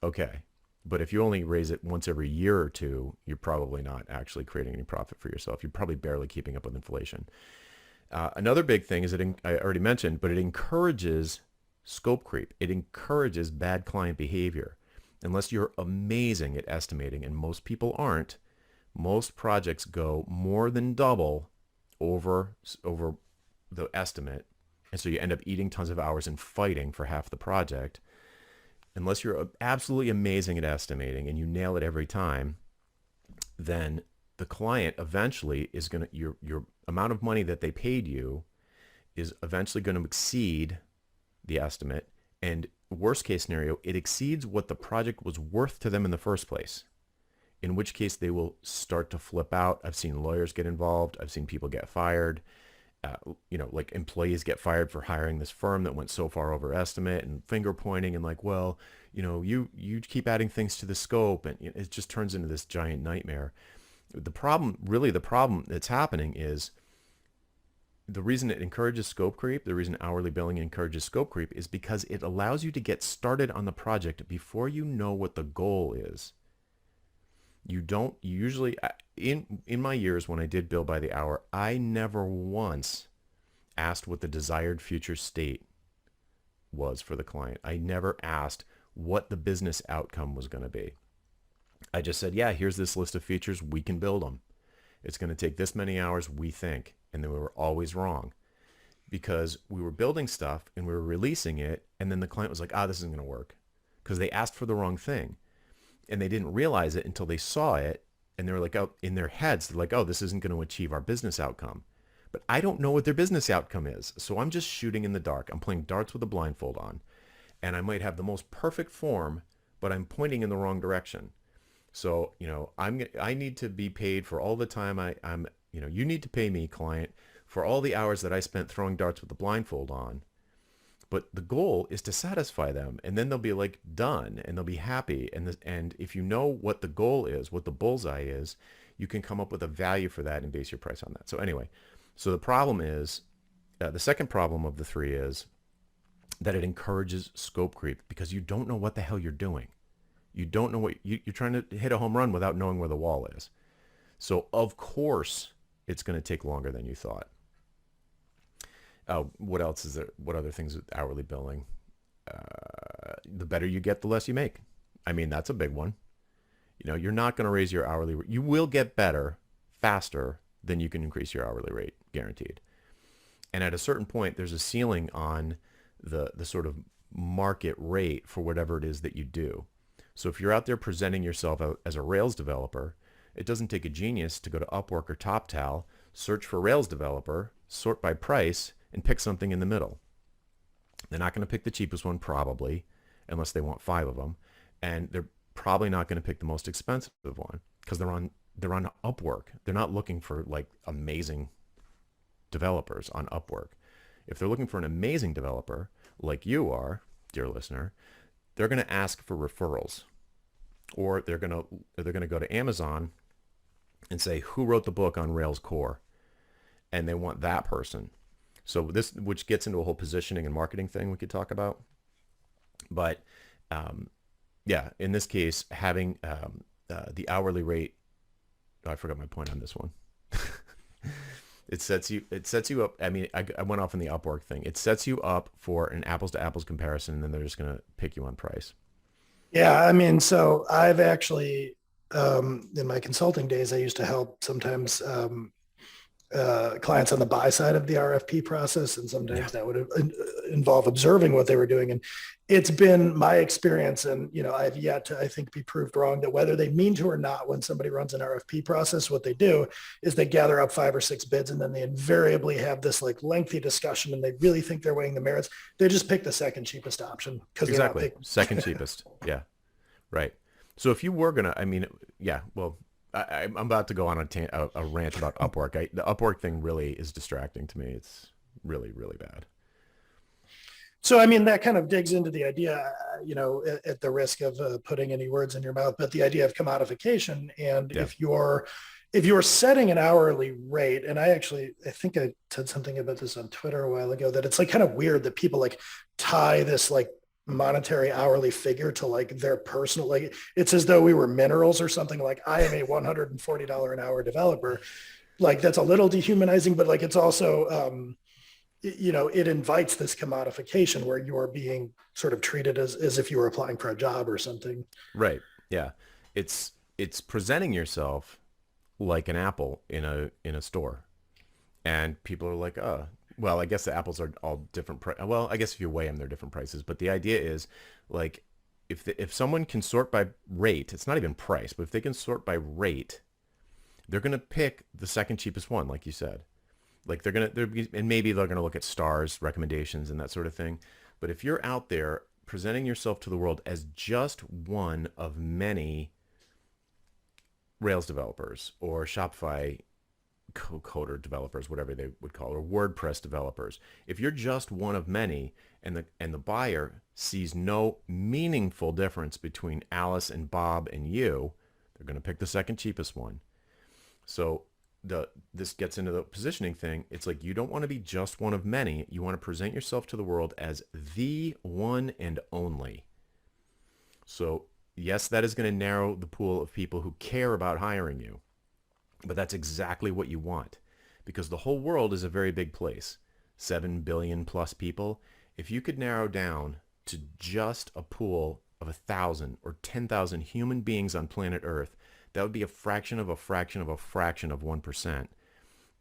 okay. But if you only raise it once every year or two, you're probably not actually creating any profit for yourself. You're probably barely keeping up with inflation. Another big thing is I already mentioned, but it encourages scope creep. It encourages bad client behavior. Unless you're amazing at estimating, and most people aren't, most projects go more than double over the estimate. And so you end up eating tons of hours and fighting for half the project. unless you're absolutely amazing at estimating and you nail it every time, then the client eventually is going to, your amount of money that they paid you is eventually going to exceed the estimate. And worst case scenario, it exceeds what the project was worth to them in the first place, in which case they will start to flip out. I've seen lawyers get involved. I've seen people get fired. Like employees get fired for hiring this firm that went so far over estimate, and finger pointing and like, well, you keep adding things to the scope, and it just turns into this giant nightmare. The problem that's happening is the reason it encourages scope creep, the reason hourly billing encourages scope creep is because it allows you to get started on the project before you know what the goal is. You don't usually, in my years when I did bill by the hour, I never once asked what the desired future state was for the client. I never asked what the business outcome was going to be. I just said, yeah, here's this list of features. We can build them. It's going to take this many hours, we think. And then we were always wrong because we were building stuff and we were releasing it. And then the client was like, this isn't going to work because they asked for the wrong thing. And they didn't realize it until they saw it. And they were like, in their heads, they're like, this isn't going to achieve our business outcome. But I don't know what their business outcome is. So I'm just shooting in the dark. I'm playing darts with a blindfold on. And I might have the most perfect form, but I'm pointing in the wrong direction. So, I need to be paid for all the time you need to pay me, client, for all the hours that I spent throwing darts with the blindfold on. But the goal is to satisfy them, and then they'll be like done, and they'll be happy. And if you know what the goal is, what the bullseye is, you can come up with a value for that and base your price on that. So anyway, the problem is, the second problem of the three is that it encourages scope creep because you don't know what the hell you're doing. You don't know you're trying to hit a home run without knowing where the wall is. So of course it's going to take longer than you thought. What else is there? What other things with hourly billing? The better you get, the less you make. I mean, that's a big one. You're not going to raise your hourly rate. You will get better faster than you can increase your hourly rate, guaranteed. And at a certain point, there's a ceiling on the sort of market rate for whatever it is that you do. So if you're out there presenting yourself as a Rails developer, it doesn't take a genius to go to Upwork or TopTal, search for Rails developer, sort by price, and pick something in the middle. They're not going to pick the cheapest one probably, unless they want 5 of them. And they're probably not going to pick the most expensive one because they're on Upwork. They're not looking for like amazing developers on Upwork. If they're looking for an amazing developer like you are, dear listener, they're going to ask for referrals, or they're going to go to Amazon and say, who wrote the book on Rails core? And they want that person. So this, which gets into a whole positioning and marketing thing we could talk about. But in this case, having the hourly rate, I forgot my point on this one. It sets you up. I mean, I went off on the Upwork thing. It sets you up for an apples to apples comparison, and then they're just going to pick you on price. Yeah, I mean, so I've actually, in my consulting days, I used to help sometimes clients on the buy side of the RFP process, and sometimes that would involve observing what they were doing. And it's been my experience, and I've yet to, I think, be proved wrong, that whether they mean to or not, when somebody runs an RFP process, what they do is they gather up 5 or 6 bids, and then they invariably have this like lengthy discussion, and they really think they're weighing the merits. They just pick the second cheapest option because exactly second cheapest. Yeah, right. So if you were gonna, I'm about to go on a rant about Upwork. The Upwork thing really is distracting to me. It's really, really bad. So, I mean, that kind of digs into the idea, at the risk of putting any words in your mouth, but the idea of commodification. And if you're setting an hourly rate, and I think I said something about this on Twitter a while ago, that it's like kind of weird that people like tie this like monetary hourly figure to like their personal, like it's as though we were minerals or something. Like, I am a $140 an hour developer. Like, that's a little dehumanizing, but like it's also it invites this commodification where you're being sort of treated as if you were applying for a job or something. Right. Yeah. It's presenting yourself like an apple in a store, and people are like, well, I guess the apples are all different. Well, I guess if you weigh them, they're different prices. But the idea is like, if someone can sort by rate, it's not even price, but if they can sort by rate, they're going to pick the second cheapest one, like you said. Like and maybe they're going to look at stars, recommendations, and that sort of thing. But if you're out there presenting yourself to the world as just one of many Rails developers or Shopify coder developers, whatever they would call it, or WordPress developers, if you're just one of many and the buyer sees no meaningful difference between Alice and Bob and you, they're going to pick the second cheapest one. So this gets into the positioning thing. It's like you don't want to be just one of many. You want to present yourself to the world as the one and only. So yes, that is going to narrow the pool of people who care about hiring you. But that's exactly what you want, because the whole world is a very big place, 7 billion plus people. If you could narrow down to just a pool of 1,000 or 10,000 human beings on planet Earth, that would be a fraction of a fraction of a fraction of 1%.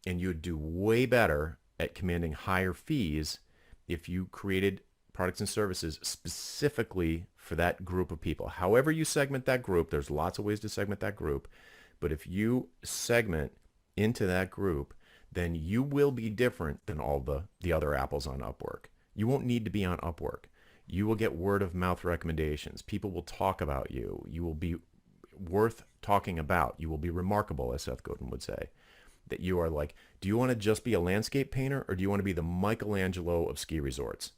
And you would do way better at commanding higher fees if you created products and services specifically for that group of people. However you segment that group, there's lots of ways to segment that group. But if you segment into that group, then you will be different than all the other apples on Upwork. You won't need to be on Upwork. You will get word of mouth recommendations. People will talk about you. You will be worth talking about. You will be remarkable, as Seth Godin would say. That you are like, do you want to just be a landscape painter, or do you want to be the Michelangelo of ski resorts?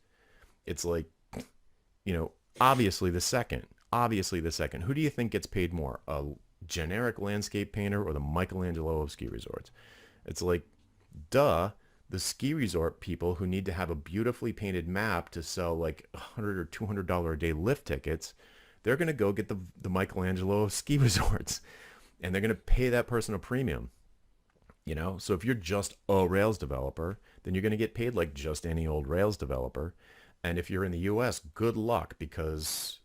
It's like, obviously the second. Who do you think gets paid more? A generic landscape painter or the Michelangelo of ski resorts? It's like, duh, the ski resort people who need to have a beautifully painted map to sell like $100 or $200 a day lift tickets, they're going to go get the Michelangelo of ski resorts, and they're going to pay that person a premium. So if you're just a Rails developer, then you're going to get paid like just any old Rails developer. And if you're in the US, good luck, because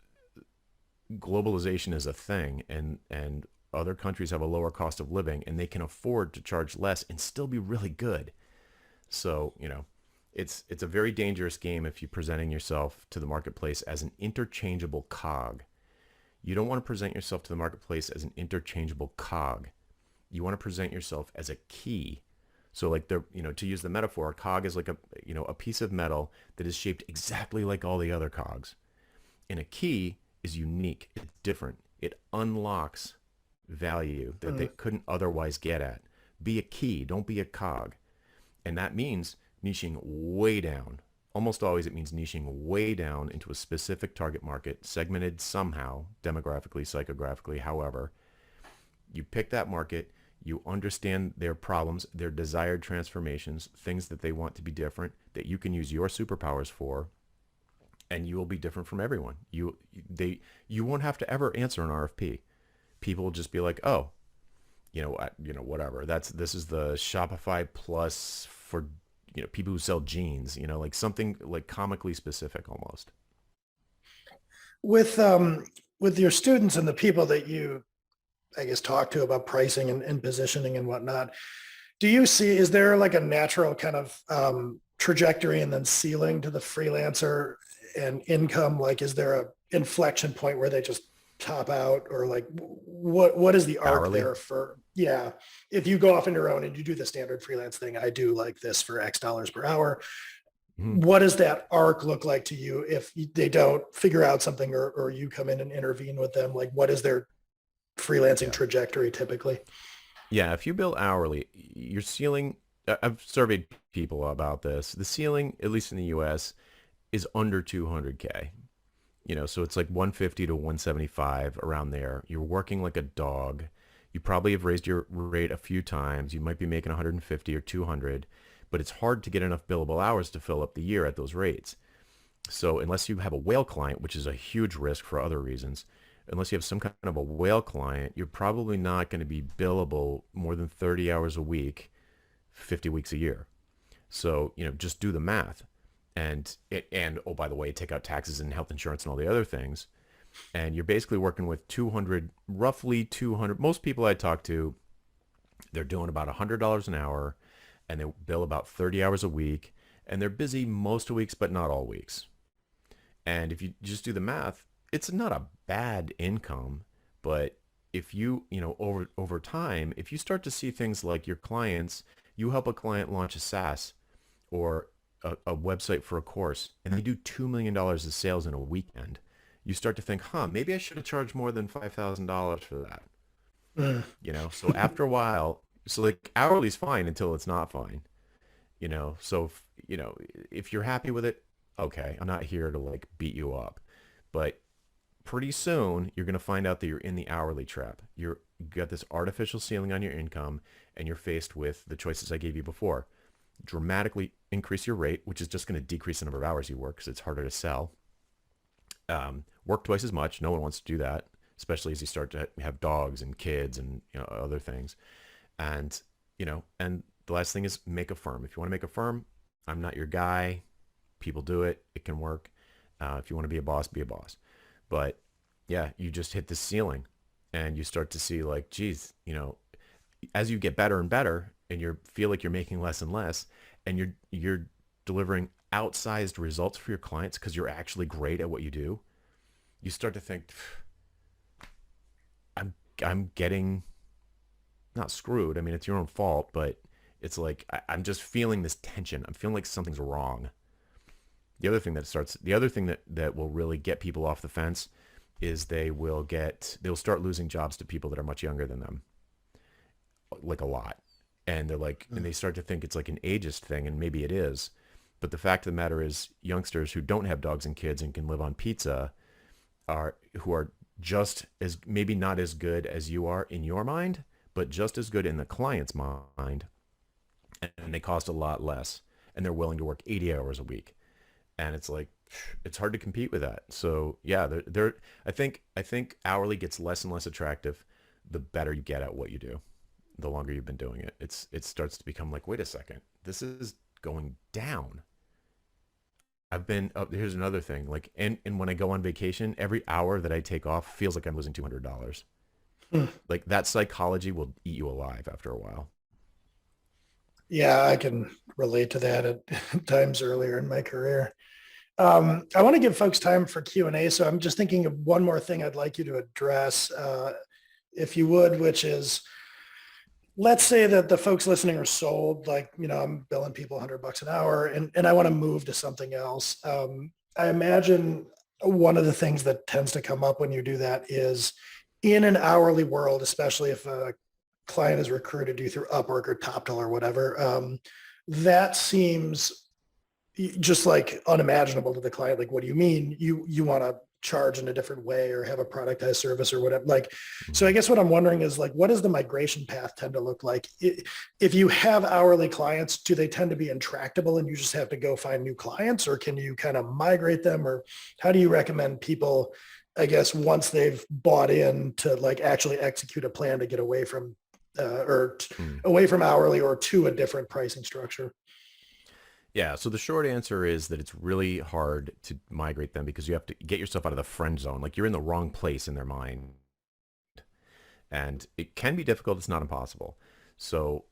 globalization is a thing, and other countries have a lower cost of living, and they can afford to charge less and still be really good. So, it's a very dangerous game if you're presenting yourself to the marketplace as an interchangeable cog. You don't want to present yourself to the marketplace as an interchangeable cog. You want to present yourself as a key. So like to use the metaphor, a cog is like a piece of metal that is shaped exactly like all the other cogs. And a key is unique. It's different. It unlocks value that they couldn't otherwise get at. Be a key. Don't be a cog. And that means niching way down. Almost always it means niching way down into a specific target market, segmented somehow, demographically, psychographically, however. You pick that market. You understand their problems, their desired transformations, things that they want to be different, that you can use your superpowers for, and you will be different from everyone. You won't have to ever answer an RFP. People will just be like, oh, whatever. This is the Shopify Plus for people who sell jeans. Like something like comically specific almost. With your students and the people that you, I guess, talk to about pricing and positioning and whatnot, is there like a natural kind of trajectory and then ceiling to the freelancer and income? Like, is there a inflection point where they just top out, or like what is the arc Hourly? there for, yeah, if you go off on your own and you do the standard freelance thing, I do like this for X dollars per hour. Mm-hmm. What does that arc look like to you if they don't figure out something, or you come in and intervene with them? Like, what is their freelancing trajectory typically? Yeah, if you bill hourly, your ceiling, I've surveyed people about this. The ceiling, at least in the US, is under 200K. So it's like 150 to 175 around there. You're working like a dog. You probably have raised your rate a few times. You might be making 150 or 200, but it's hard to get enough billable hours to fill up the year at those rates. So unless you have a whale client, which is a huge risk for other reasons, unless you have some kind of a whale client, you're probably not going to be billable more than 30 hours a week, 50 weeks a year. So, just do the math. And oh, by the way, take out taxes and health insurance and all the other things. And you're basically working with roughly 200. Most people I talk to, they're doing about $100 an hour, and they bill about 30 hours a week, and they're busy most weeks, but not all weeks. And if you just do the math, it's not a bad income, but if over time, if you start to see things like your clients, you help a client launch a SaaS or a website for a course, and they do $2 million of sales in a weekend, you start to think, huh, maybe I should have charged more than $5,000 for that. Mm. So after a while, so like hourly's fine until it's not fine. So if you're happy with it, okay, I'm not here to like beat you up, but pretty soon you're going to find out that you're in the hourly trap. You got this artificial ceiling on your income, and you're faced with the choices I gave you before. Dramatically increase your rate, which is just going to decrease the number of hours you work because it's harder to sell. Work twice as much. No one wants to do that, especially as you start to have dogs and kids and other things. And and the last thing is make a firm. If you want to make a firm, I'm not your guy. People do it. It can work. If you want to be a boss, be a boss. But yeah, you just hit the ceiling, and you start to see like, geez, as you get better and better, and you feel like you're making less and less, and you're delivering outsized results for your clients because you're actually great at what you do, you start to think, I'm getting not screwed. I mean, it's your own fault, but it's like I'm just feeling this tension. I'm feeling like something's wrong. The other thing that will really get people off the fence is they'll start losing jobs to people that are much younger than them, like a lot. And they're like, and they start to think it's like an ageist thing, and maybe it is. But the fact of the matter is, youngsters who don't have dogs and kids and can live on pizza who are just as, maybe not as good as you are in your mind, but just as good in the client's mind, and they cost a lot less, and they're willing to work 80 hours a week. And it's like, it's hard to compete with that. So yeah, I think hourly gets less and less attractive the better you get at what you do, the longer you've been doing it. It starts to become like, wait a second, this is going down. Here's another thing, like, and when I go on vacation, every hour that I take off feels like I'm losing $200. Hmm. Like, that psychology will eat you alive after a while. Yeah, I can relate to that at times earlier in my career. I want to give folks time for Q&A, so I'm just thinking of one more thing I'd like you to address, if you would, which is, let's say that the folks listening are sold, like, I'm billing people $100 an hour, and I want to move to something else. I imagine one of the things that tends to come up when you do that is, in an hourly world, especially if a client is recruited you through Upwork or TopTal or whatever, that seems just like unimaginable to the client. Like, what do you mean you want to charge in a different way or have a productized service or whatever? Like, so I guess what I'm wondering is, like, what does the migration path tend to look like? If you have hourly clients, do they tend to be intractable and you just have to go find new clients, or can you kind of migrate them? Or how do you recommend people, I guess, once they've bought in, to like actually execute a plan to get away from Mm. away from hourly or to a different pricing structure? Yeah, so the short answer is that it's really hard to migrate them because you have to get yourself out of the friend zone. Like, you're in the wrong place in their mind. And it can be difficult. It's not impossible. So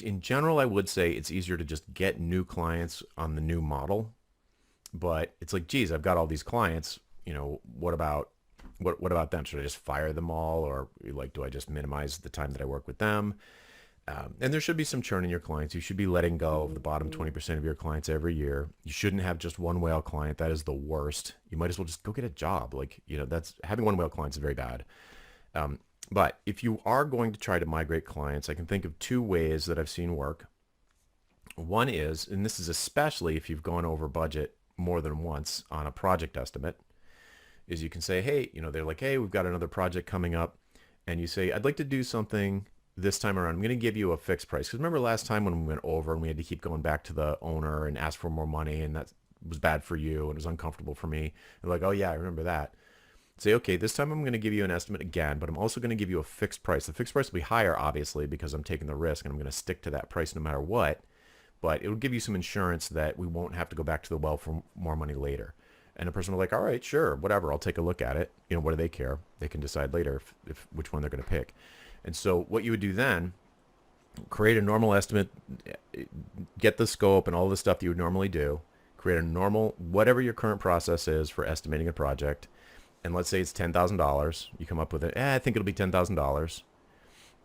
in general, I would say it's easier to just get new clients on the new model. But it's like, geez, I've got all these clients. What about them? Should I just fire them all, or like, do I just minimize the time that I work with them? And there should be some churn in your clients. You should be letting go of the bottom 20% of your clients every year. You shouldn't have just one whale client. That is the worst. You might as well just go get a job. Like, that's, having one whale client is very bad. But if you are going to try to migrate clients, I can think of two ways that I've seen work. One is, and this is especially if you've gone over budget more than once on a project estimate, is you can say, hey, they're like, hey, we've got another project coming up. And you say, I'd like to do something this time around. I'm going to give you a fixed price. Because remember last time when we went over and we had to keep going back to the owner and ask for more money, and that was bad for you and it was uncomfortable for me. They're like, oh yeah, I remember that. Say, okay, this time I'm going to give you an estimate again, but I'm also going to give you a fixed price. The fixed price will be higher, obviously, because I'm taking the risk and I'm going to stick to that price no matter what. But it will give you some insurance that we won't have to go back to the well for more money later. And the person will be like, all right, sure, whatever, I'll take a look at it. What do they care? They can decide later if which one they're going to pick. And so what you would do then, create a normal estimate, get the scope and all the stuff that you would normally do, create a normal, whatever your current process is for estimating a project, and let's say it's $10,000. You come up with it. I think it'll be $10,000.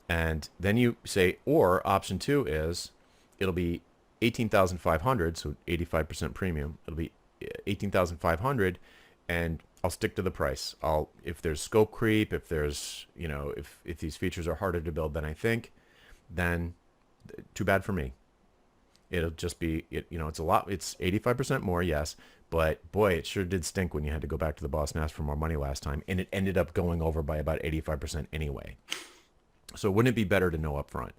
And then you say, or option two is it'll be 18,500, so 85% premium. It'll be 18,500, and I'll stick to the price. If there's scope creep, if there's, if these features are harder to build than I think, then too bad for me. It'll just be, it's a lot. It's 85% more, yes, but boy, it sure did stink when you had to go back to the boss and ask for more money last time, and it ended up going over by about 85% anyway. So wouldn't it be better to know up front?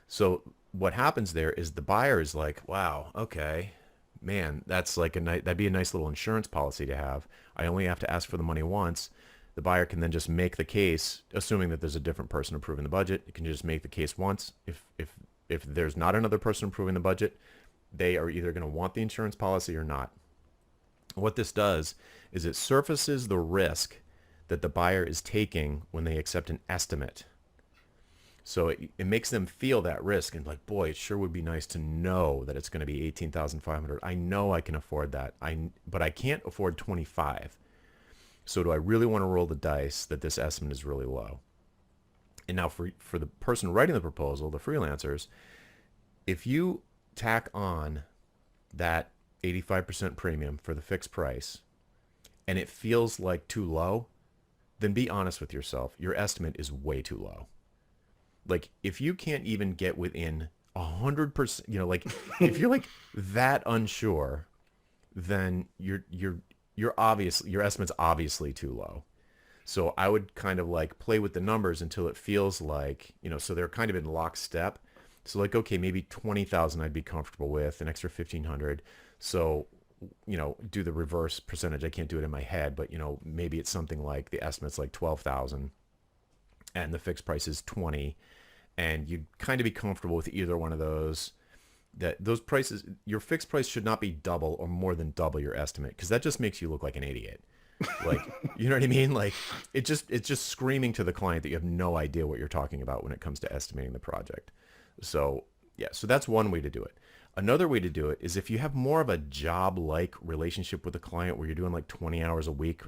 So what happens there is the buyer is like, wow, okay, man, that's like that'd be a nice little insurance policy to have. I only have to ask for the money once. The buyer can then just make the case, assuming that there's a different person approving the budget. It can just make the case once. If there's not another person approving the budget, they are either going to want the insurance policy or not. What this does is it surfaces the risk that the buyer is taking when they accept an estimate. So it makes them feel that risk and like, boy, it sure would be nice to know that it's going to be 18,500. I know I can afford that. But I can't afford 25. So do I really want to roll the dice that this estimate is really low? And now for the person writing the proposal, the freelancers, if you tack on that 85% premium for the fixed price and it feels like too low, then be honest with yourself. Your estimate is way too low. Like if you can't even get within 100%, like if you're like that unsure, then your estimate's obviously too low. So I would kind of like play with the numbers until it feels like, so they're kind of in lockstep. So like, okay, maybe 20,000 I'd be comfortable with, an extra 1,500. So, do the reverse percentage. I can't do it in my head, but maybe it's something like the estimate's like 12,000 and the fixed price is 20. And you'd kind of be comfortable with either one of those. That those prices, your fixed price should not be double or more than double your estimate, because that just makes you look like an idiot. Like, you know what I mean? Like it's just screaming to the client that you have no idea what you're talking about when it comes to estimating the project. So yeah, so that's one way to do it. Another way to do it is if you have more of a job-like relationship with a client where you're doing like 20 hours a week,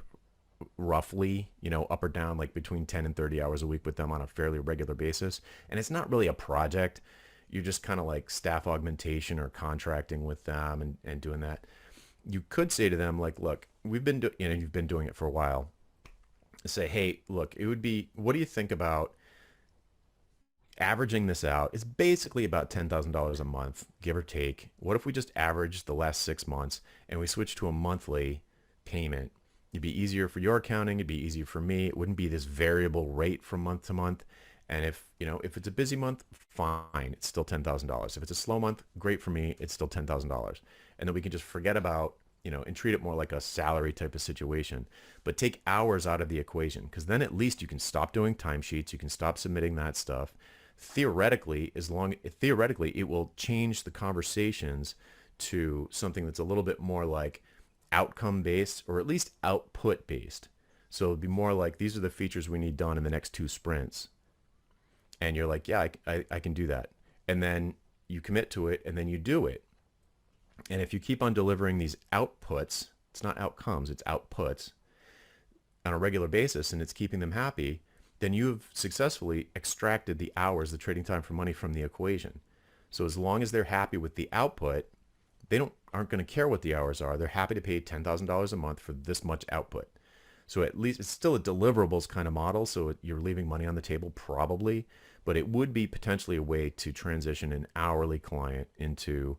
roughly, up or down, like between 10 and 30 hours a week with them on a fairly regular basis. And it's not really a project. You're just kind of like staff augmentation or contracting with them and doing that. You could say to them, like, look, you've been doing it for a while. Say, hey, look, what do you think about averaging this out? It's basically about $10,000 a month, give or take. What if we just average the last 6 months and we switch to a monthly payment? It'd be easier for your accounting. It'd be easier for me. It wouldn't be this variable rate from month to month. And if it's a busy month, fine, it's still $10,000. If it's a slow month, great for me, it's still $10,000. And then we can just forget about, and treat it more like a salary type of situation, but take hours out of the equation, because then at least you can stop doing timesheets, you can stop submitting that stuff. Theoretically, it will change the conversations to something that's a little bit more like outcome based, or at least output based. So it'd be more like, these are the features we need done in the next 2 sprints. And you're like, yeah, I can do that. And then you commit to it and then you do it. And if you keep on delivering these outputs, it's not outcomes, it's outputs on a regular basis, and it's keeping them happy, then you've successfully extracted the hours, the trading time for money, from the equation. So as long as they're happy with the output, they aren't going to care what the hours are. They're happy to pay $10,000 a month for this much output. So at least it's still a deliverables kind of model. So you're leaving money on the table probably, but it would be potentially a way to transition an hourly client into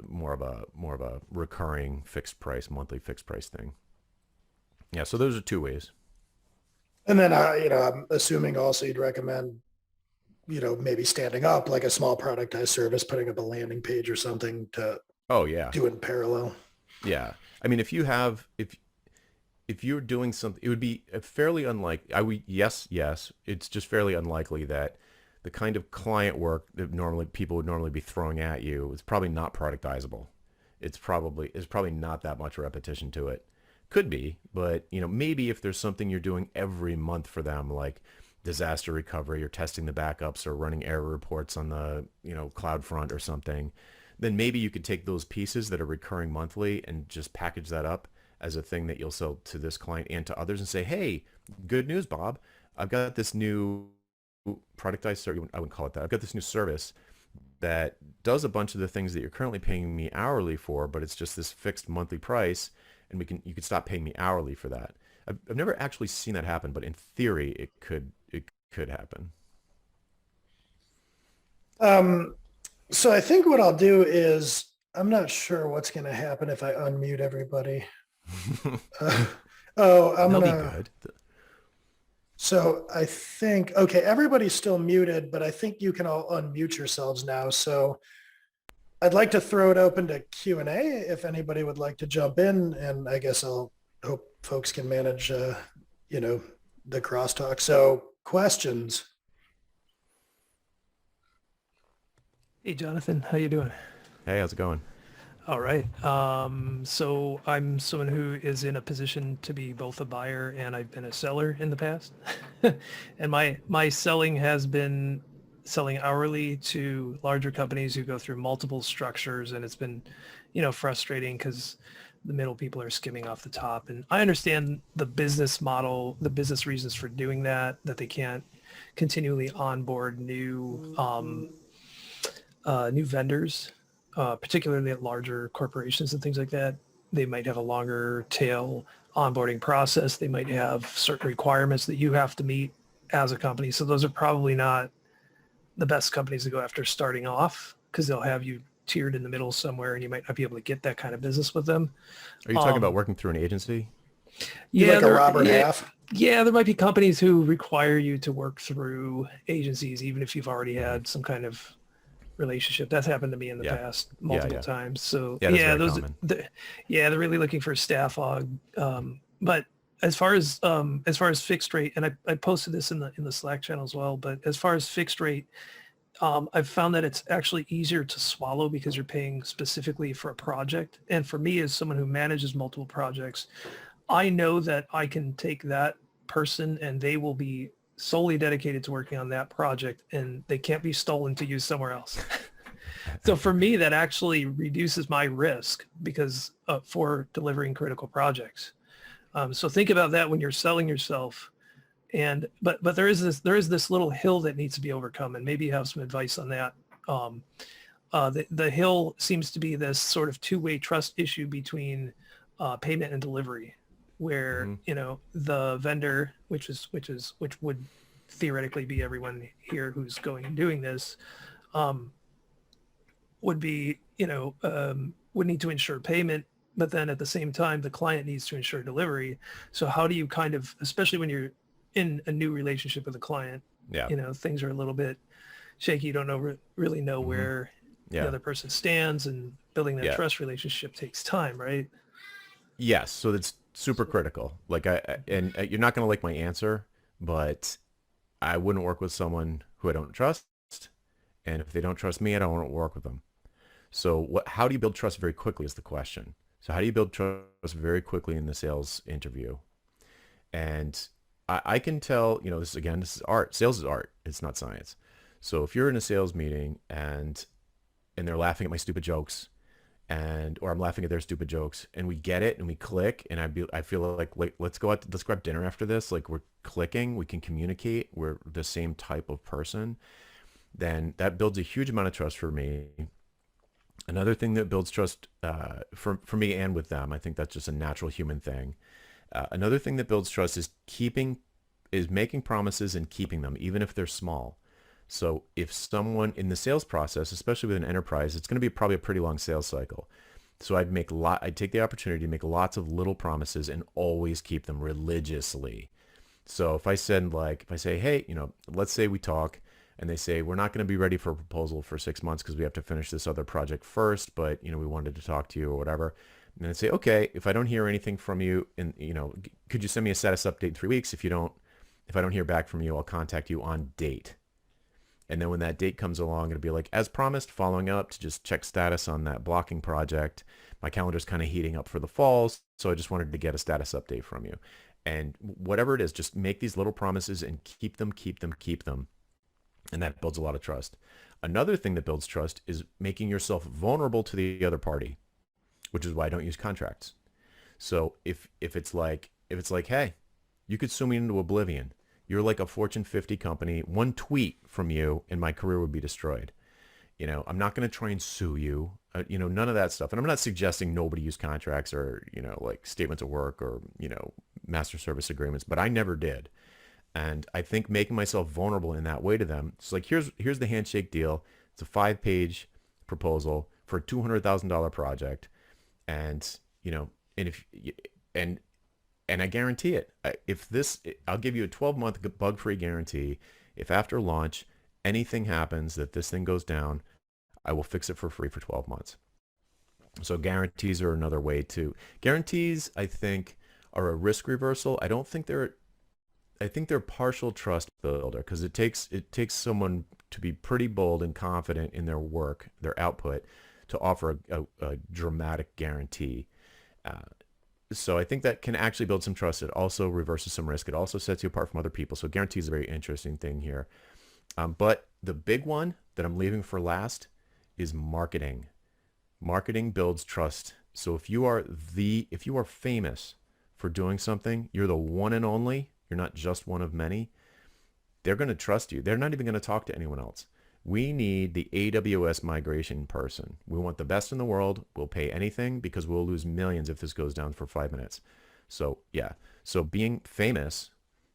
more of a recurring monthly fixed price thing. Yeah. So those are 2 ways. And then, I'm assuming also you'd recommend, maybe standing up like a small productized service, putting up a landing page or something to Oh yeah. do in parallel. Yeah. I mean, if you're doing something, it would be fairly unlikely. Yes, it's just fairly unlikely that the kind of client work that people would normally be throwing at you is probably not productizable. It's probably not that much repetition to it. Could be, but maybe if there's something you're doing every month for them, like disaster recovery or testing the backups or running error reports on the cloud front or something, then maybe you could take those pieces that are recurring monthly and just package that up as a thing that you'll sell to this client and to others and say, hey, good news, Bob. I've got this new productized service. I wouldn't call it that. I've got this new service that does a bunch of the things that you're currently paying me hourly for, but it's just this fixed monthly price, and you could stop paying me hourly for that. I've never actually seen that happen, but in theory, it could happen. So I think what I'll do is, I'm not sure what's going to happen if I unmute everybody. I'm That'll be gonna. good. So I think, okay, everybody's still muted, but I think you can all unmute yourselves now. So I'd like to throw it open to Q&A if anybody would like to jump in, and I guess I'll hope folks can manage, the crosstalk. So questions. Hey, Jonathan, how you doing? Hey, how's it going? All right. So I'm someone who is in a position to be both a buyer and I've been a seller in the past. And my selling has been selling hourly to larger companies who go through multiple structures, and it's been, frustrating because the middle people are skimming off the top. And I understand the business model, the business reasons for doing that they can't continually onboard new vendors, particularly at larger corporations and things like that. They might have a longer tail onboarding process. They might have certain requirements that you have to meet as a company. So those are probably not the best companies to go after starting off, because they'll have you tiered in the middle somewhere and you might not be able to get that kind of business with them. Are you talking about working through an agency? You like a Robert Half? Yeah, there might be companies who require you to work through agencies, even if you've already had some kind of relationship. That's happened to me in the past multiple times. So they're really looking for a staff aug. But as far as fixed rate, and I posted this in the Slack channel as well, but as far as fixed rate, I've found that it's actually easier to swallow because you're paying specifically for a project. And for me, as someone who manages multiple projects, I know that I can take that person and they will be solely dedicated to working on that project, and they can't be stolen to use somewhere else. So for me, that actually reduces my risk because for delivering critical projects. So think about that when you're selling yourself. And but there is this little hill that needs to be overcome, and maybe you have some advice on that. The hill seems to be this sort of two-way trust issue between payment and delivery, where the vendor, which would theoretically be everyone here who's going and doing this, would be would need to ensure payment, but then at the same time the client needs to ensure delivery. So how do you kind of, especially when you're in a new relationship with a client, things are a little bit shaky. You don't really know where the other person stands, and building that trust relationship takes time, right? Yes, so that's super critical. Like you're not going to like my answer, but I wouldn't work with someone who I don't trust, and if they don't trust me, I don't want to work with them. So how do you build trust very quickly is the question. So how do you build trust very quickly in the sales interview? And I can tell, this is art. Sales is art. It's not science. So if you're in a sales meeting and they're laughing at my stupid jokes, or I'm laughing at their stupid jokes, and we get it and we click, and I feel like let's grab dinner after this. Like, we're clicking, we can communicate, we're the same type of person, then that builds a huge amount of trust for me. Another thing that builds trust for me and with them, I think that's just a natural human thing. Another thing that builds trust is making promises and keeping them, even if they're small. So if someone in the sales process, especially with an enterprise, it's going to be probably a pretty long sales cycle. So I'd take the opportunity to make lots of little promises and always keep them religiously. So if I say, hey, let's say we talk, and they say, we're not going to be ready for a proposal for 6 months because we have to finish this other project first, but we wanted to talk to you or whatever. And I say, okay, if I don't hear anything from you, and could you send me a status update in 3 weeks? If I don't hear back from you, I'll contact you on date. And then when that date comes along, it'll be like, as promised, following up to just check status on that blocking project. My calendar's kind of heating up for the fall, so I just wanted to get a status update from you. And whatever it is, just make these little promises and keep them. And that builds a lot of trust. Another thing that builds trust is making yourself vulnerable to the other party, which is why I don't use contracts. So if it's like hey, you could sue me into oblivion. You're like a Fortune 50 company. One tweet from you and my career would be destroyed. I'm not going to try and sue you. None of that stuff. And I'm not suggesting nobody use contracts or, like statements of work or, master service agreements, but I never did. And I think making myself vulnerable in that way to them, it's like, here's the handshake deal. It's a 5-page proposal for a $200,000 project. And, and if, and I guarantee it, I'll give you a 12-month bug-free guarantee. If after launch, anything happens that this thing goes down, I will fix it for free for 12 months. So guarantees are another way guarantees, I think, are a risk reversal. I think they're partial trust builder because it takes someone to be pretty bold and confident in their work, their output, to offer a dramatic guarantee. So I think that can actually build some trust. It also reverses some risk. It also sets you apart from other people. So guarantee is a very interesting thing here. But the big one that I'm leaving for last is marketing. Marketing builds trust. So if you are famous for doing something, you're the one and only, you're not just one of many, they're going to trust you. They're not even going to talk to anyone else. We need the AWS migration person. We want the best in the world. We'll pay anything because we'll lose millions if this goes down for 5 minutes. So yeah. So being famous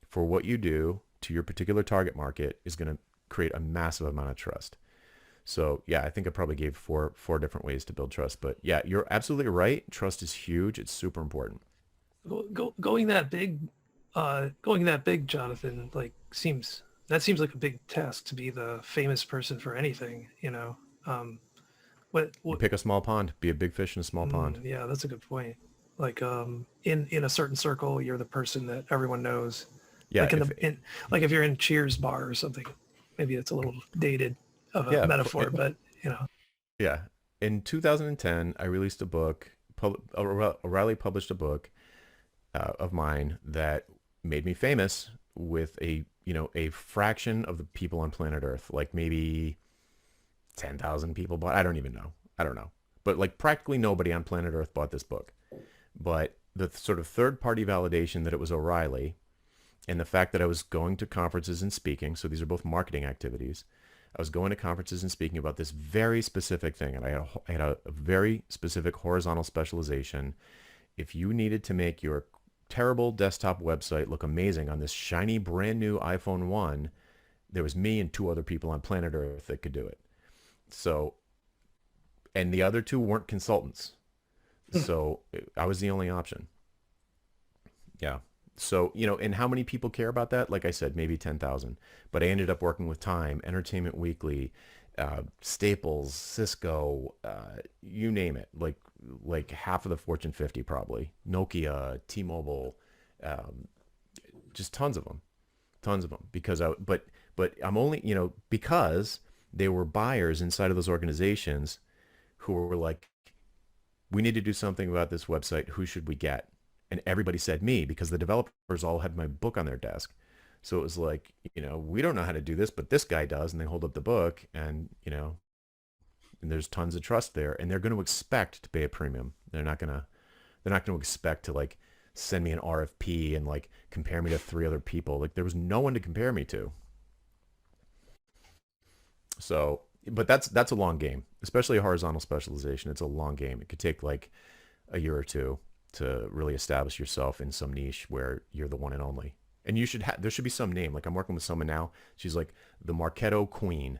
for what you do to your particular target market is going to create a massive amount of trust. So yeah, I think I probably gave four different ways to build trust. But yeah, you're absolutely right. Trust is huge. It's super important. Going that big, Jonathan, seems like a big task to be the famous person for anything, What you pick a small pond, be a big fish in a small pond. Yeah, that's a good point. In a certain circle, you're the person that everyone knows. Yeah. If you're in Cheers bar or something, maybe it's a little dated of a metaphor, but Yeah. In 2010, I released a book. O'Reilly published a book of mine that made me famous with a fraction of the people on planet Earth, like maybe 10,000 people bought. I don't know. But practically nobody on planet Earth bought this book. But the sort of third-party validation that it was O'Reilly and the fact that I was going to conferences and speaking, so these are both marketing activities. I was going to conferences and speaking about this very specific thing, and I had a very specific horizontal specialization. If you needed to make your terrible desktop website look amazing on this shiny brand new iPhone 1, there was me and 2 other people on planet Earth that could do it. So, and the other 2 weren't consultants. So I was the only option. Yeah. So, and how many people care about that? Like I said, maybe 10,000. But I ended up working with Time, Entertainment Weekly, Staples, Cisco, you name it. Like half of the Fortune 50 probably. Nokia, T-Mobile, just tons of them. Because but I'm only, because they were buyers inside of those organizations who were like, we need to do something about this website. Who should we get? And everybody said me because the developers all had my book on their desk. So it was like, we don't know how to do this, but this guy does. And they hold up the book and, and there's tons of trust there. And they're going to expect to pay a premium. They're not going to expect to send me an RFP and compare me to 3 other people. There was no one to compare me to. So, but that's a long game, especially a horizontal specialization. It's a long game. It could take a year or 2 to really establish yourself in some niche where you're the one and only. And there should be some name. I'm working with someone now. She's like the Marketo Queen.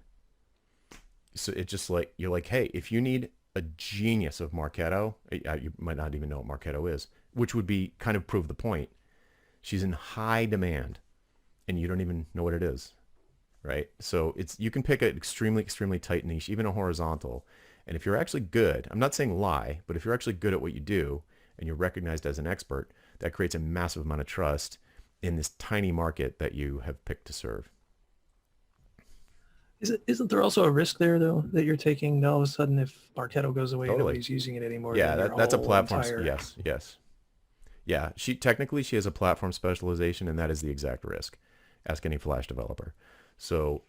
So it's just you're like, hey, if you need a genius of Marketo, you might not even know what Marketo is, which would be kind of prove the point. She's in high demand and you don't even know what it is. Right. So you can pick an extremely, extremely tight niche, even a horizontal. And if you're actually good, I'm not saying lie, but if you're actually good at what you do and you're recognized as an expert, that creates a massive amount of trust in this tiny market that you have picked to serve. Isn't there also a risk there though that you're taking? Now all of a sudden, if Marketo goes away, Totally. Nobody's using it anymore. Yeah, that's a platform. Entire... Yes. Yeah, she has a platform specialization, and that is the exact risk. Ask any Flash developer. So,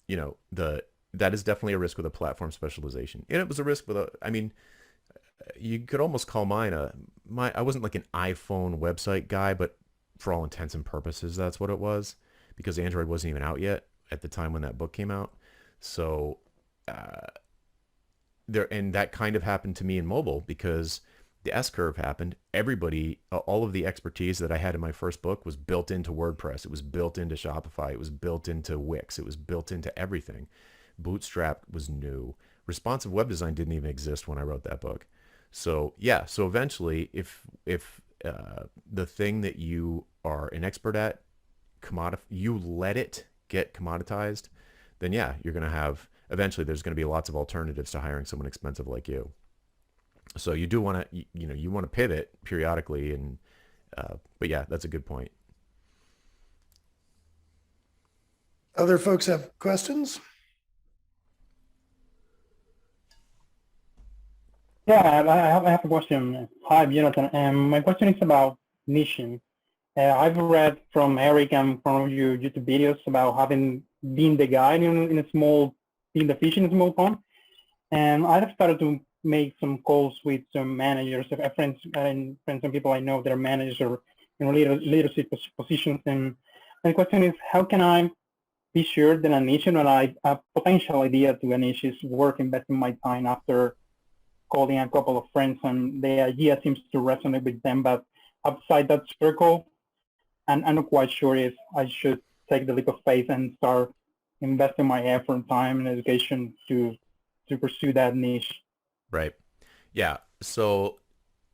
that is definitely a risk with a platform specialization. And it was a risk with you could almost call mine I wasn't like an iPhone website guy, but for all intents and purposes, that's what it was, because Android wasn't even out yet at the time when that book came out. So and that kind of happened to me in mobile because the S curve happened. Everybody, all of the expertise that I had in my first book was built into WordPress. It was built into Shopify. It was built into Wix. It was built into everything. Bootstrap was new. Responsive web design didn't even exist when I wrote that book. So yeah, so eventually, if the thing that you are an expert at, you let it get commoditized, then yeah, you're going to have, eventually there's going to be lots of alternatives to hiring someone expensive like you. So you do want to, you want to pivot periodically, and but yeah, that's a good point. Other folks have questions? Yeah, I have a question. Hi, Jonathan. My question is about niching. I've read from Eric and from your YouTube videos about having been the guy in a small, being the fish in a small pond. And I've started to make some calls with some managers, friends and people I know that are managers or leadership positions. And the question is, how can I be sure that a niche and a potential idea to a niche is worth investing my time after calling a couple of friends and the idea seems to resonate with them, but outside that circle, and I'm not quite sure if I should take the leap of faith and start investing my effort, time, and education to pursue that niche. Right. Yeah. So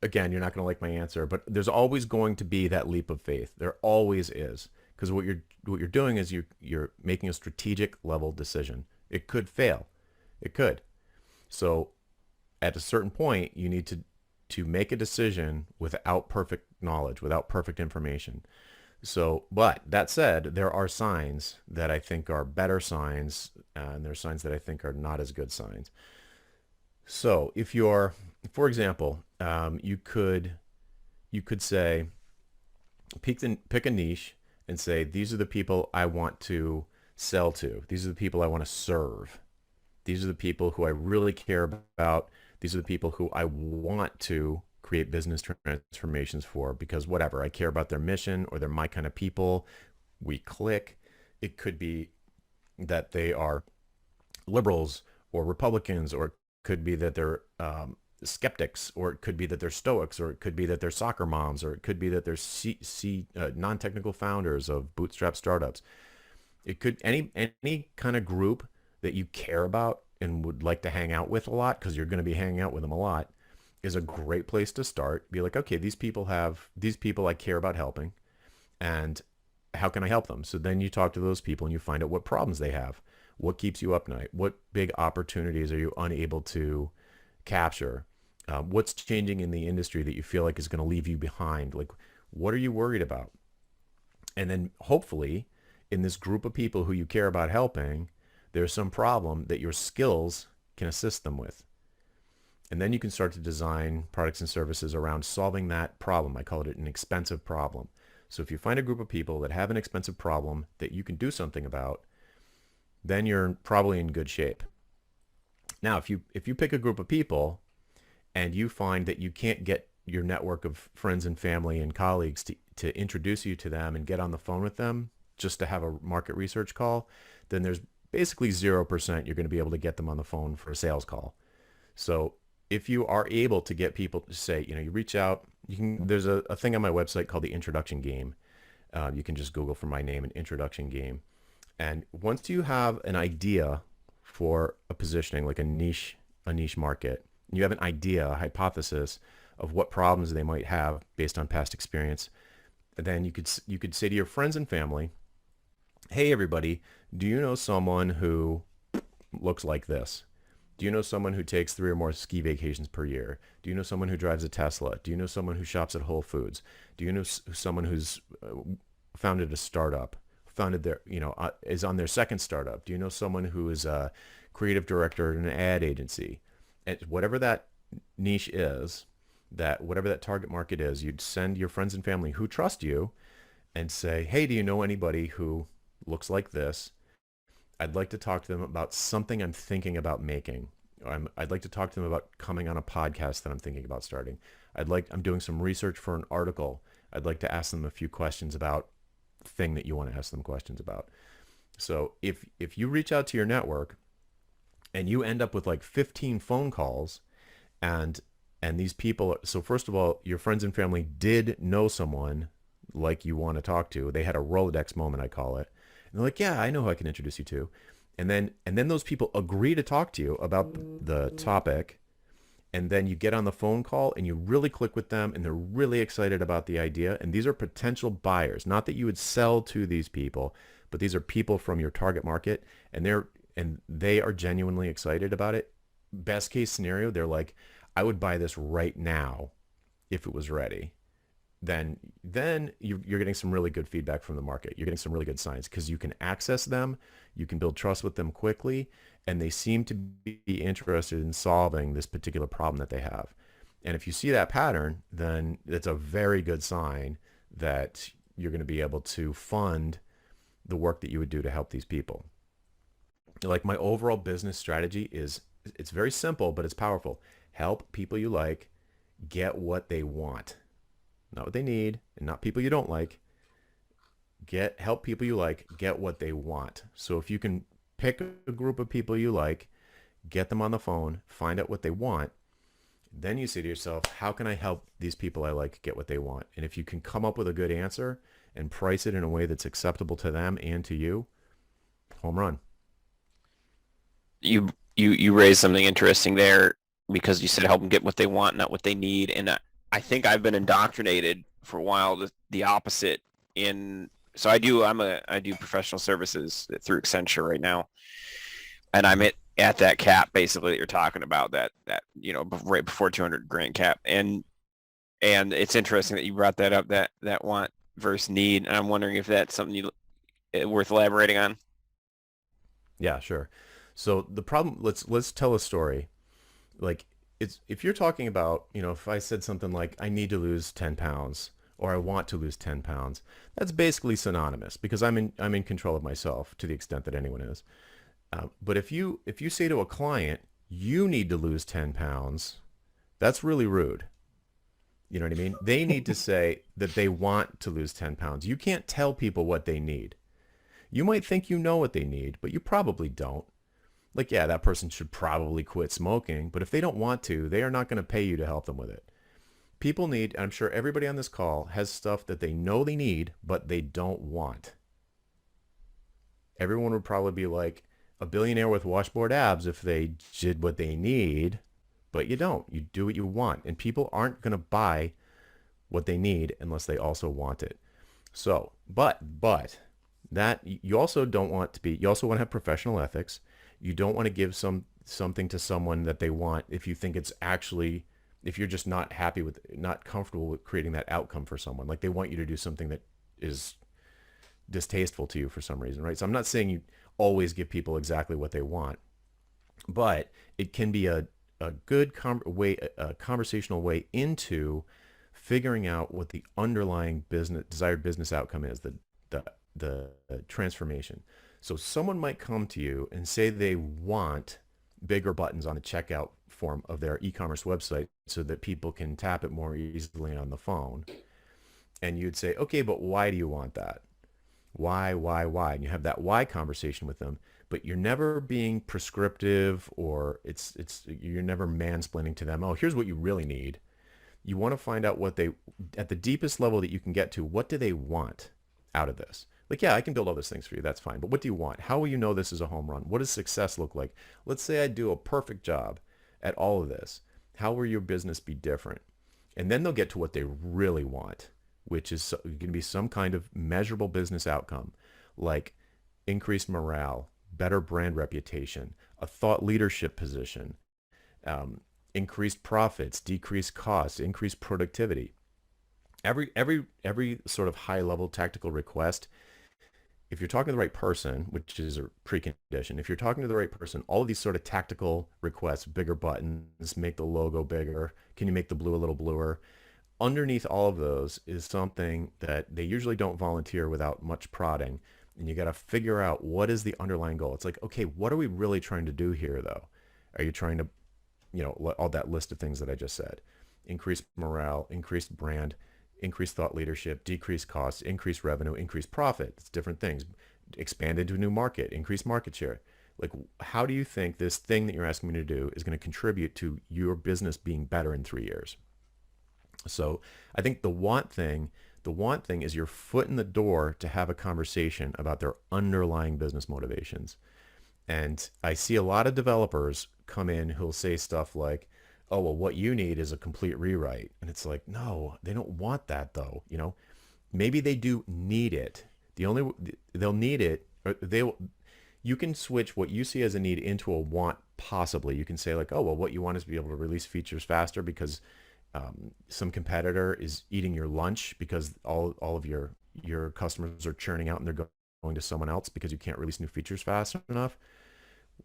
again, you're not going to like my answer, but there's always going to be that leap of faith. There always is, because what you're doing is you're making a strategic level decision. It could fail. It could. So at a certain point, you need to make a decision without perfect knowledge, without perfect information. So, but that said, there are signs that I think are better signs, and there are signs that I think are not as good signs. So if you're, for example, you could say, pick a niche and say, these are the people I want to sell to. These are the people I want to serve. These are the people who I really care about. These are the people who I want to create business transformations for, because whatever, I care about their mission, or they're my kind of people. We click. It could be that they are liberals or Republicans, or it could be that they're skeptics, or it could be that they're stoics, or it could be that they're soccer moms, or it could be that they're non-technical founders of bootstrap startups. It could any kind of group that you care about and would like to hang out with a lot, because you're going to be hanging out with them a lot, is a great place to start. Be like, okay, these people I care about helping, and how can I help them? So then you talk to those people and you find out what problems they have. What keeps you up night? What big opportunities are you unable to capture? What's changing in the industry that you feel like is going to leave you behind? Like, what are you worried about? And then hopefully in this group of people who you care about helping, there's some problem that your skills can assist them with. And then you can start to design products and services around solving that problem. I call it an expensive problem. So if you find a group of people that have an expensive problem that you can do something about, then you're probably in good shape. Now, if you pick a group of people and you find that you can't get your network of friends and family and colleagues to introduce you to them and get on the phone with them just to have a market research call, then there's basically 0% you're going to be able to get them on the phone for a sales call. So if you are able to get people to say, you reach out, there's a thing on my website called the introduction game. You can just Google for my name, an introduction game. And once you have an idea for a positioning, like a niche market, you have an idea, a hypothesis of what problems they might have based on past experience, then you could say to your friends and family, hey, everybody, do you know someone who looks like this? Do you know someone who takes 3 or more ski vacations per year? Do you know someone who drives a Tesla? Do you know someone who shops at Whole Foods? Do you know someone who's founded a startup, is on their second startup? Do you know someone who is a creative director in an ad agency? And whatever that niche is, whatever that target market is, you'd send your friends and family who trust you and say, hey, do you know anybody who looks like this? I'd like to talk to them about something I'm thinking about making. I'd like to talk to them about coming on a podcast that I'm thinking about starting. I'm doing some research for an article. I'd like to ask them a few questions about the thing that you want to ask them questions about. So if you reach out to your network and you end up with like 15 phone calls and these people, so first of all, your friends and family did know someone like you want to talk to. They had a Rolodex moment, I call it. And they're like, yeah, I know who I can introduce you to. And then those people agree to talk to you about the topic. And then you get on the phone call and you really click with them and they're really excited about the idea. And these are potential buyers, not that you would sell to these people, but these are people from your target market and they are genuinely excited about it. Best case scenario, they're like, I would buy this right now if it was ready. Then you're getting some really good feedback from the market. You're getting some really good signs because you can access them, you can build trust with them quickly, and they seem to be interested in solving this particular problem that they have. And if you see that pattern, then it's a very good sign that you're going to be able to fund the work that you would do to help these people. Like my overall business strategy it's very simple, but it's powerful. Help people you like get what they want. Not what they need, and not people you don't like. Help people you like get what they want. So if you can pick a group of people you like, get them on the phone, find out what they want, then you say to yourself, how can I help these people I like get what they want? And if you can come up with a good answer and price it in a way that's acceptable to them and to you, home run. You raised something interesting there because you said help them get what they want, not what they need. And I think I've been indoctrinated for a while the opposite so I do professional services through Accenture right now. And I'm at that cap basically that you're talking about, that right before 200 grand cap. And it's interesting that you brought that up, that want versus need. And I'm wondering if that's something worth elaborating on. Yeah, sure. So the problem, let's tell a story. Like if you're talking about, if I said something like, I need to lose 10 pounds or I want to lose 10 pounds, that's basically synonymous because I'm in control of myself to the extent that anyone is. But if you say to a client, you need to lose 10 pounds, that's really rude. You know what I mean? They need to say that they want to lose 10 pounds. You can't tell people what they need. You might think you know what they need, but you probably don't. Like, yeah, that person should probably quit smoking, but if they don't want to, they are not going to pay you to help them with it. People need, I'm sure everybody on this call has stuff that they know they need, but they don't want. Everyone would probably be like a billionaire with washboard abs if they did what they need, but you don't. You do what you want, and people aren't going to buy what they need unless they also want it. So, but that you also don't want to be, you also want to have professional ethics. You don't want to give something to someone that they want if you think it's actually, if you're just not happy with, not comfortable with creating that outcome for someone. Like they want you to do something that is distasteful to you for some reason, right? So I'm not saying you always give people exactly what they want, but it can be a good conversational way into figuring out what the underlying desired business outcome is, the transformation. So someone might come to you and say they want bigger buttons on a checkout form of their e-commerce website so that people can tap it more easily on the phone. And you'd say, okay, but why do you want that? Why? And you have that why conversation with them, but you're never being prescriptive or you're never mansplaining to them. Oh, here's what you really need. You want to find out at the deepest level that you can get to, what do they want out of this? Like, yeah, I can build all those things for you. That's fine. But what do you want? How will you know this is a home run? What does success look like? Let's say I do a perfect job at all of this. How will your business be different? And then they'll get to what they really want, which is going to be some kind of measurable business outcome, like increased morale, better brand reputation, a thought leadership position, increased profits, decreased costs, increased productivity. Every sort of high level tactical request, if you're talking to the right person, which is a precondition, if you're talking to the right person, all of these sort of tactical requests, bigger buttons, make the logo bigger, can you make the blue a little bluer? Underneath all of those is something that they usually don't volunteer without much prodding. And you got to figure out what is the underlying goal. It's like, okay, what are we really trying to do here though? Are you trying to, all that list of things that I just said? Increase morale, increased brand, increased thought leadership, decrease costs, increase revenue, increase profit. It's different things. Expand into a new market, increase market share. Like, how do you think this thing that you're asking me to do is going to contribute to your business being better in 3 years? So I think the want thing is your foot in the door to have a conversation about their underlying business motivations. And I see a lot of developers come in who'll say stuff like, oh, well, what you need is a complete rewrite. And it's like, no, they don't want that though. Maybe they do need it. They'll need it, or you can switch what you see as a need into a want possibly. You can say like, oh, well, what you want is to be able to release features faster because some competitor is eating your lunch because all of your customers are churning out and they're going to someone else because you can't release new features fast enough.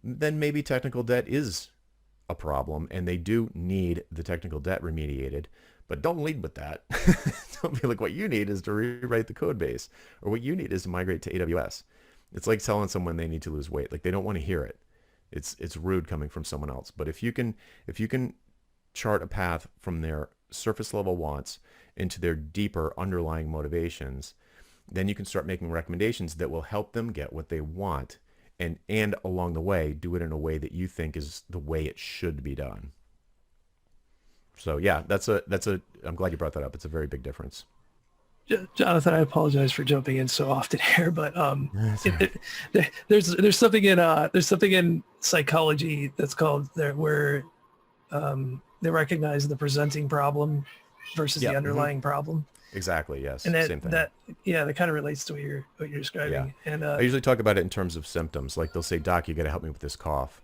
Then maybe technical debt is a problem and they do need the technical debt remediated, but don't lead with that. Don't be like, what you need is to rewrite the code base, or what you need is to migrate to AWS. It's like telling someone they need to lose weight. Like, they don't want to hear it. It's rude coming from someone else. But if you can chart a path from their surface level wants into their deeper underlying motivations, then you can start making recommendations that will help them get what they want, and along the way do it in a way that you think is the way it should be done. So yeah, I'm glad you brought that up. It's a very big difference. Jonathan, I apologize for jumping in so often here, but there's something in psychology that's called where they recognize the presenting problem versus the underlying problem. Exactly. Yes. And same thing. that kind of relates to what you're describing. Yeah. And I usually talk about it in terms of symptoms. Like, they'll say, "Doc, you got to help me with this cough."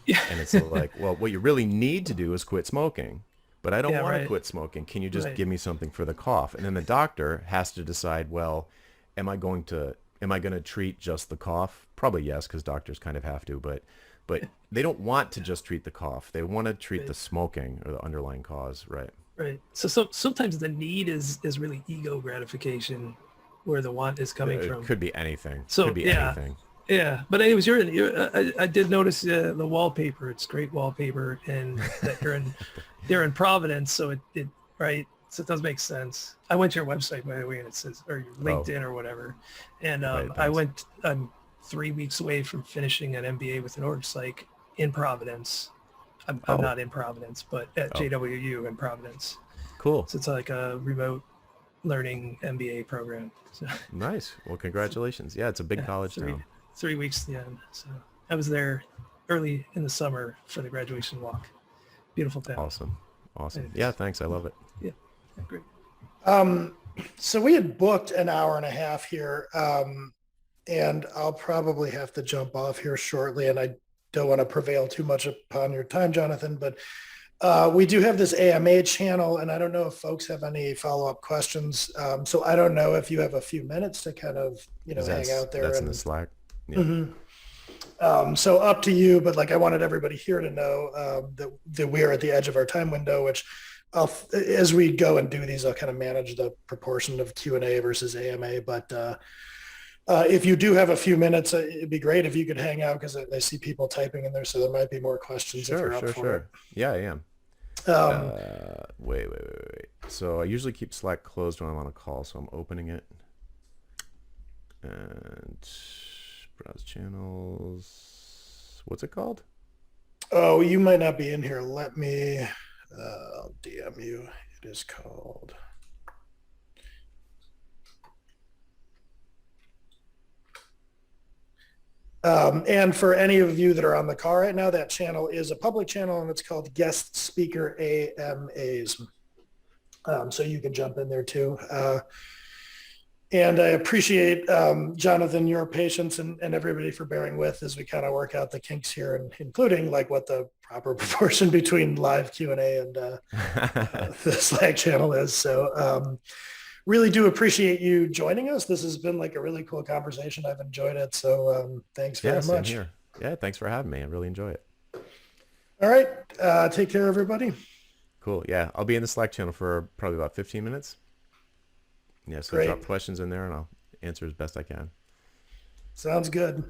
Yeah. And it's like, well, what you really need to do is quit smoking. But I don't want to right. quit smoking. Can you just Right. give me something for the cough? And then the doctor has to decide, well, am I going to treat just the cough? Probably yes, because doctors kind of have to, but they don't want to just treat the cough. They want to treat the smoking or the underlying cause, right? Right. So sometimes the need is really ego gratification, where the want is coming from. It could be anything. So could be anything. Yeah. But anyways, I did notice the wallpaper. It's great wallpaper, and that you're in Providence, so it right. So it does make sense. I went to your website, by the way, and it says, or your LinkedIn or whatever, and I'm 3 weeks away from finishing an MBA with an org psych in Providence. I'm not in Providence, but at JWU in Providence. Cool. So it's like a remote learning MBA program. So, nice. Well, congratulations. Yeah, it's a big college town. 3 weeks to the end. So I was there early in the summer for the graduation walk. Beautiful town. Awesome. Yeah, thanks. I love it. Yeah, great. So we had booked an hour and a half here, and I'll probably have to jump off here shortly, and I don't want to prevail too much upon your time, Jonathan, but we do have this AMA channel, and I don't know if folks have any follow-up questions. So I don't know if you have a few minutes to kind of, hang out there. That's in the Slack. Yeah. Mm-hmm. So up to you, but I wanted everybody here to know that we're at the edge of our time window, which as we go and do these, I'll kind of manage the proportion of Q&A versus AMA, but if you do have a few minutes, it'd be great if you could hang out, because I see people typing in there, so there might be more questions. Sure. It. Yeah, I am. Wait. So I usually keep Slack closed when I'm on a call, so I'm opening it. And browse channels. What's it called? Oh, you might not be in here. Let me I'll DM you. It is called... and for any of you that are on the call right now, that channel is a public channel, and it's called Guest Speaker AMAs. So you can jump in there too. And I appreciate, Jonathan, your patience and everybody for bearing with as we kind of work out the kinks here, and including what the proper proportion between live Q&A and the Slack channel is. So really do appreciate you joining us. This has been a really cool conversation. I've enjoyed it. So thanks very much. Here. Yeah, thanks for having me. I really enjoy it. All right. Take care, everybody. Cool. Yeah, I'll be in the Slack channel for probably about 15 minutes. Yeah, so Great. Drop questions in there and I'll answer as best I can. Sounds good.